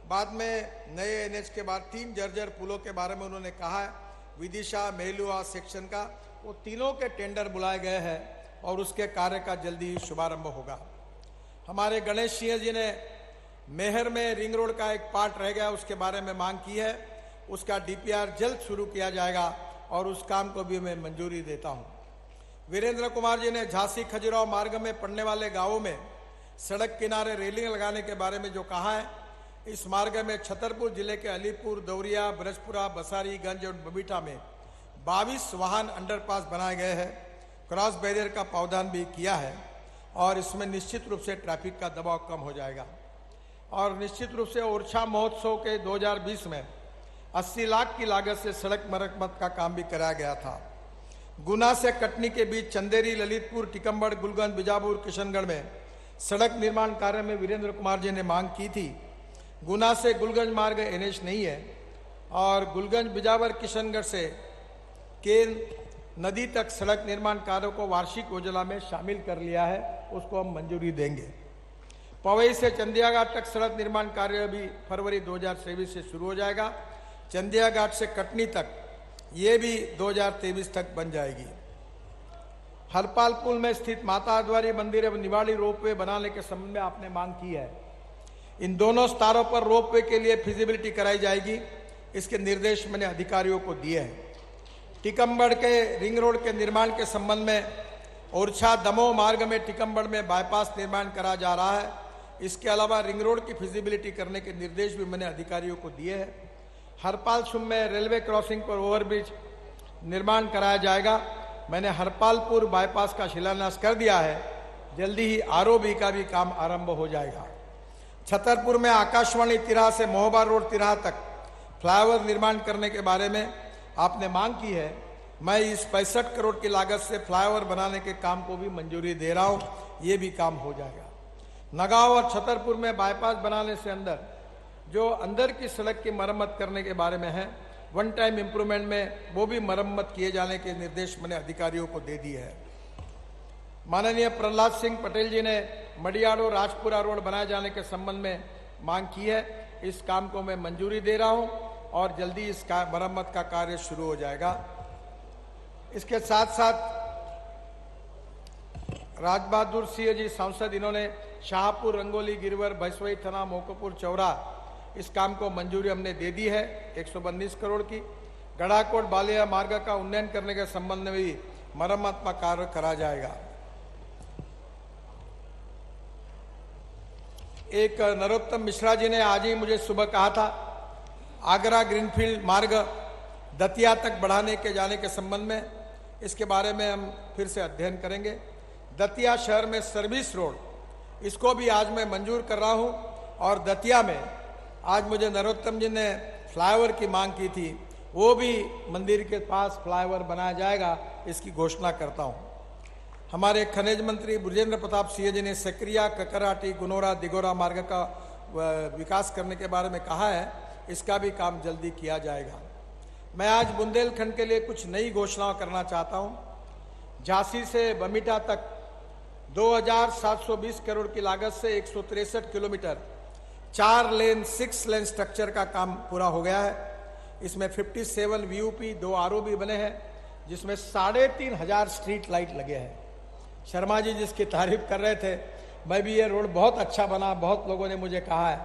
बाद में नए NH के बाद 3 जर्जर पुलों के बारे में उन्होंने कहा है, विदिशा मेलुआ सेक्शन का, वो तीनों के टेंडर बुलाए गए हैं और उसके कार्य का जल्दी शुभारंभ होगा। हमारे गणेश सिंह जी ने मेहर में रिंग रोड का एक पार्ट रह गया, उसके बारे में मांग की है, उसका डीपीआर जल्द शुरू किया जाएगा और उस काम को भी मैं मंजूरी देता हूं। वीरेंद्र कुमार जी ने झांसी खजुराहो मार्ग में पड़ने वाले गांवों में सड़क किनारे रेलिंग लगाने के बारे में जो कहा है, इस मार्ग में छतरपुर जिले के अलीपुर, दौरिया, ब्रजपुरा, बसारी, गंज और बबीठा में 22 वाहन अंडरपास बनाए गए हैं। क्रॉस बैरियर का प्रावधान भी किया है और इसमें निश्चित रूप से ट्रैफिक का दबाव कम हो जाएगा। और निश्चित रूप से ओरछा महोत्सव के 2020 में 80 लाख की लागत से सड़क मरम्मत का काम भी कराया गया था। गुना से कटनी के बीच चंदेरी, ललितपुर, टिकमगढ़, गुलगंज, बीजापुर, किशनगढ़ में सड़क निर्माण कार्य में वीरेंद्र कुमार जी ने मांग की थी। गुना से गुलगंज मार्ग NH नहीं है और गुलगंज, बीजापुर, किशनगढ़ से केन नदी तक सड़क निर्माण कार्यों को वार्षिक योजना में शामिल कर लिया है, उसको हम मंजूरी देंगे। पवई से चंदिया घाट तक सड़क निर्माण कार्य भी फरवरी 2023 से शुरू हो जाएगा। चंदिया घाट से कटनी तक ये भी 2023 तक बन जाएगी। हरपाल पुल में स्थित माता हरद्वारी मंदिर एवं निवाड़ी रोपवे बनाने के संबंध में आपने मांग की है। इन दोनों स्थानों पर रोपवे के लिए फिजिबिलिटी कराई जाएगी, इसके निर्देश मैंने अधिकारियों को दिए हैं। टिकमगढ़ के रिंग रोड के निर्माण के संबंध में ओरछा दमोह मार्ग में टिकमगढ़ में बाईपास निर्माण करा जा रहा है। इसके अलावा रिंग रोड की फिजिबिलिटी करने के निर्देश भी मैंने अधिकारियों को दिए हैं। हरपाल सुम में रेलवे क्रॉसिंग पर ओवरब्रिज निर्माण कराया जाएगा। मैंने हरपालपुर बाईपास का शिलान्यास कर दिया है, जल्दी ही आरओबी का भी काम आरंभ हो जाएगा। छतरपुर में आकाशवाणी तिराहा से मोहबा रोड तिराहा तक फ्लाईओवर निर्माण करने के बारे में आपने मांग की है। मैं इस 65 करोड़ की लागत से फ्लाईओवर बनाने के काम को भी मंजूरी दे रहा हूं, ये भी काम हो जाएगा। नगांव और छतरपुर में बाईपास बनाने से जो अंदर की सड़क की मरम्मत करने के बारे में है, वन टाइम इंप्रूवमेंट में वो भी मरम्मत किए जाने के निर्देश मैंने अधिकारियों को दे दिए हैं। माननीय प्रहलाद सिंह पटेल जी ने मडियाडो राजपुरा रोड बनाए जाने के संबंध में मांग की है। इस काम को मैं मंजूरी दे रहा हूं और जल्दी इस मरम्मत का कार्य शुरू हो जाएगा। इसके साथ साथ राजबहादुर सिंह जी सांसद, इन्होंने शाहपुर, रंगोली, गिरवर, भैंसवई थाना, मोकोपुर, चौरा, इस काम को मंजूरी हमने दे दी है 132 करोड़ की। गढ़ाकोट बालिया मार्ग का उन्नयन करने के संबंध में भी मरम्मत का कार्य करा जाएगा। एक नरोत्तम मिश्रा जी ने आज ही मुझे सुबह कहा था, आगरा ग्रीनफील्ड मार्ग दतिया तक बढ़ाने के जाने के संबंध में, इसके बारे में हम फिर से अध्ययन करेंगे। दतिया शहर में सर्विस रोड इसको भी आज मैं मंजूर कर रहा हूं। और दतिया में आज मुझे नरोत्तम जी ने फ्लाईओवर की मांग की थी, वो भी मंदिर के पास फ्लाईओवर बनाया जाएगा, इसकी घोषणा करता हूं। हमारे खनिज मंत्री बृजेंद्र प्रताप सिंह जी ने सकरिया, ककराटी, गुनोरा, दिगोरा मार्ग का विकास करने के बारे में कहा है, इसका भी काम जल्दी किया जाएगा। मैं आज बुंदेलखंड के लिए कुछ नई घोषणाएं करना चाहता हूं। झांसी से बमिटा तक 2720 करोड़ की लागत से 163 किलोमीटर 4 लेन 6 लेन स्ट्रक्चर का काम पूरा हो गया है। इसमें 57 वीयूपी, 2 आरओबी बने हैं, जिसमें 3500 स्ट्रीट लाइट लगे हैं। शर्मा जी जिसकी तारीफ कर रहे थे, मैं भी ये रोड बहुत अच्छा बना, बहुत लोगों ने मुझे कहा है,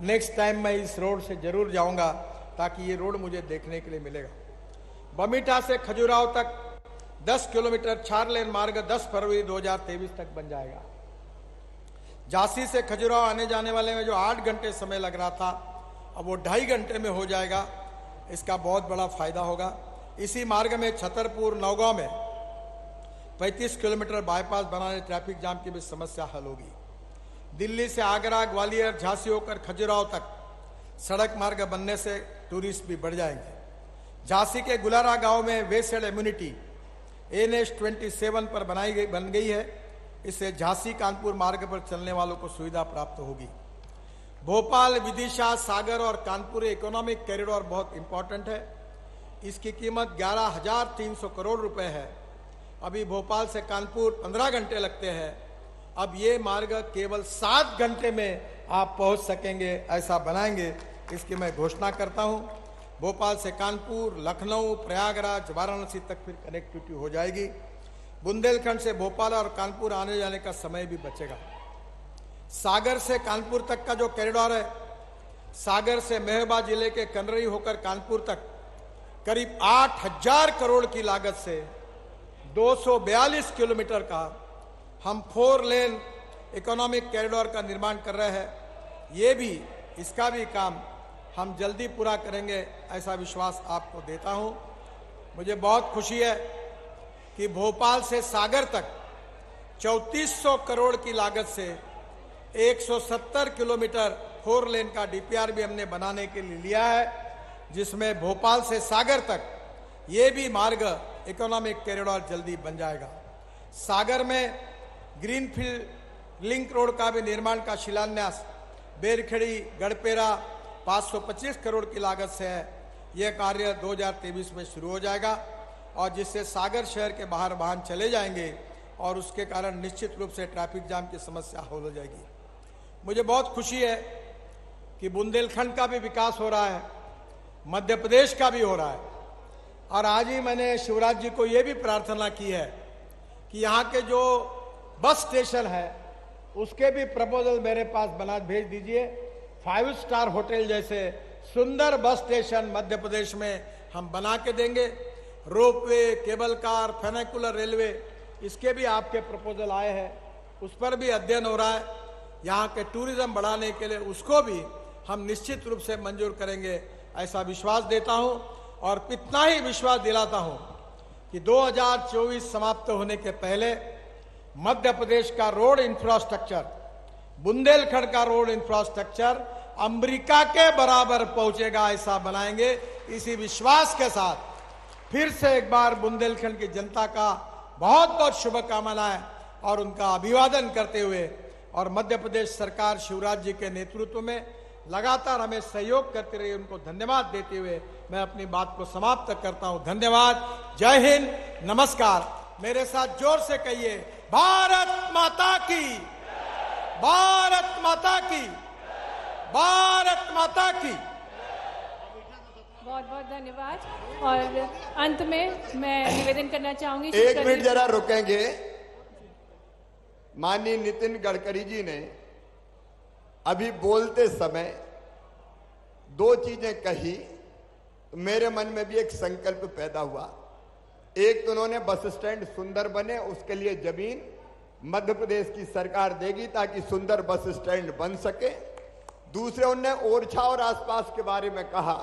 नेक्स्ट टाइम मैं इस रोड से जरूर जाऊंगा ताकि ये रोड मुझे देखने के लिए मिलेगा। बमिटा से खजुराहो तक 10 किलोमीटर 4 लेन मार्ग 10 फरवरी 2023 तक बन जाएगा। झांसी से खजुराहो आने जाने वाले में जो 8 घंटे समय लग रहा था, अब वो 2.5 घंटे में हो जाएगा। इसका बहुत बड़ा फायदा होगा। इसी मार्ग में छतरपुर, नौगांव में 35 किलोमीटर बाईपास बनाने ट्रैफिक जाम की भी समस्या हल होगी। दिल्ली से आगरा, ग्वालियर, झांसी होकर खजुराहो तक सड़क मार्ग बनने से टूरिस्ट भी बढ़ जाएंगे। झांसी के गुलारा गांव में वेसेड इम्यूनिटी NH27 पर बन गई है। इससे झांसी कानपुर मार्ग पर चलने वालों को सुविधा प्राप्त होगी। भोपाल, विदिशा, सागर और कानपुर इकोनॉमिक कॉरिडोर बहुत इंपॉर्टेंट है। इसकी कीमत 11,300 करोड़ रुपए है। अभी भोपाल से कानपुर 15 घंटे लगते हैं, अब ये मार्ग केवल 7 घंटे में आप पहुंच सकेंगे, ऐसा बनाएंगे, इसकी मैं घोषणा करता हूं। भोपाल से कानपुर, लखनऊ, प्रयागराज, वाराणसी तक फिर कनेक्टिविटी हो जाएगी। बुंदेलखंड से भोपाल और कानपुर आने जाने का समय भी बचेगा। सागर से कानपुर तक का जो कॉरिडोर है, सागर से मेहबा जिले के कनरई होकर कानपुर तक करीब 8,000 करोड़ की लागत से 242 किलोमीटर का हम 4 लेन इकोनॉमिक कॉरिडोर का निर्माण कर रहे हैं। ये भी, इसका भी काम हम जल्दी पूरा करेंगे, ऐसा विश्वास आपको देता हूं। मुझे बहुत खुशी है कि भोपाल से सागर तक 3400 करोड़ की लागत से 170 किलोमीटर 4 लेन का DPR भी हमने बनाने के लिए लिया है, जिसमें भोपाल से सागर तक ये भी मार्ग इकोनॉमिक कॉरिडोर जल्दी बन जाएगा। सागर में ग्रीनफील्ड लिंक रोड का भी निर्माण का शिलान्यास बेरखेड़ी, गढ़पेरा 525 करोड़ की लागत से है। यह कार्य 2023 में शुरू हो जाएगा और जिससे सागर शहर के बाहर वाहन चले जाएंगे और उसके कारण निश्चित रूप से ट्रैफिक जाम की समस्या हल हो जाएगी। मुझे बहुत खुशी है कि बुंदेलखंड का भी विकास हो रहा है, मध्य प्रदेश का भी हो रहा है। और आज ही मैंने शिवराज जी को यह भी प्रार्थना की है कि यहाँ के जो बस स्टेशन है उसके भी प्रपोजल मेरे पास बना भेज दीजिए। 5 स्टार होटल जैसे सुंदर बस स्टेशन मध्य प्रदेश में हम बना के देंगे। रोपवे, केबल कार, फेनिकुलर रेलवे, इसके भी आपके प्रपोजल आए हैं, उस पर भी अध्ययन हो रहा है। यहाँ के टूरिज्म बढ़ाने के लिए उसको भी हम निश्चित रूप से मंजूर करेंगे, ऐसा विश्वास देता हूं। और इतना ही विश्वास दिलाता हूं कि 2024 समाप्त होने के पहले मध्य प्रदेश का रोड इंफ्रास्ट्रक्चर, बुंदेलखंड का रोड इंफ्रास्ट्रक्चर अमेरिका के बराबर पहुंचेगा, ऐसा बनाएंगे। इसी विश्वास के साथ फिर से एक बार बुंदेलखंड की जनता का बहुत बहुत शुभकामनाएं और उनका अभिवादन करते हुए, और मध्य प्रदेश सरकार शिवराज जी के नेतृत्व में लगातार हमें सहयोग करते रही, उनको धन्यवाद देते हुए मैं अपनी बात को समाप्त करता हूं। धन्यवाद। जय हिंद, नमस्कार। मेरे साथ जोर से कहिए, भारत माता की, भारत माता की, भारत माता की। बहुत बहुत धन्यवाद। और अंत में मैं निवेदन करना चाहूंगी, एक मिनट जरा रुकेंगे। माननीय नितिन गडकरी जी ने अभी बोलते समय 2 चीजें कही, मेरे मन में भी एक संकल्प पैदा हुआ। एक तो उन्होंने बस स्टैंड सुंदर बने, उसके लिए जमीन मध्य प्रदेश की सरकार देगी ताकि सुंदर बस स्टैंड बन सके। दूसरे उन्होंने ओरछा और आसपास के बारे में कहा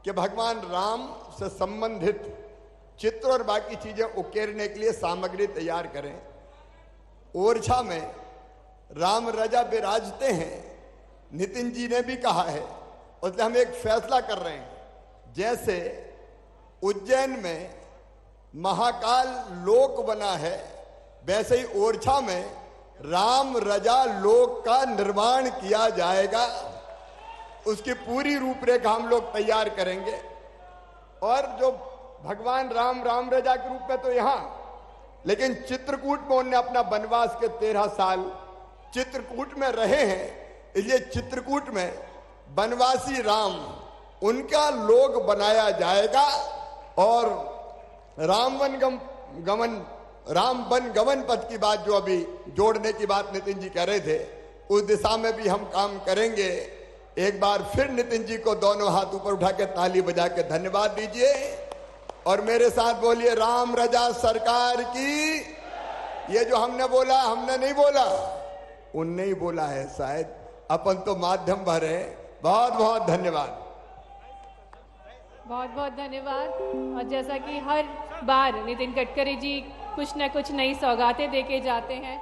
कि भगवान राम से संबंधित चित्र और बाकी चीजें उकेरने के लिए सामग्री तैयार करें। ओरछा में राम रजा विराजते हैं। नितिन जी ने भी कहा है, इसलिए हम एक फैसला कर रहे हैं। जैसे उज्जैन में महाकाल लोक बना है, वैसे ही ओरछा में राम रजा लोक का निर्माण किया जाएगा। उसकी पूरी रूपरेखा हम लोग तैयार करेंगे। और जो भगवान राम राम रजा के रूप में तो यहां, लेकिन चित्रकूट में उन्होंने अपना वनवास के 13 साल चित्रकूट में रहे हैं, इसलिए चित्रकूट में वनवासी राम उनका लोक बनाया जाएगा। और राम वन गमन पथ की बात जो अभी जोड़ने की बात नितिन जी कह रहे थे, उस दिशा में भी हम काम करेंगे। एक बार फिर नितिन जी को दोनों हाथ ऊपर उठा के ताली बजा के धन्यवाद दीजिए और मेरे साथ बोलिए राम रजा सरकार की। ये जो हमने बोला, हमने नहीं बोला, उनने ही बोला है, शायद अपन तो माध्यम भर है। बहुत बहुत धन्यवाद। बहुत बहुत धन्यवाद। और जैसा कि हर बार नितिन गडकरी जी कुछ न कुछ नई सौगातें देके जाते हैं,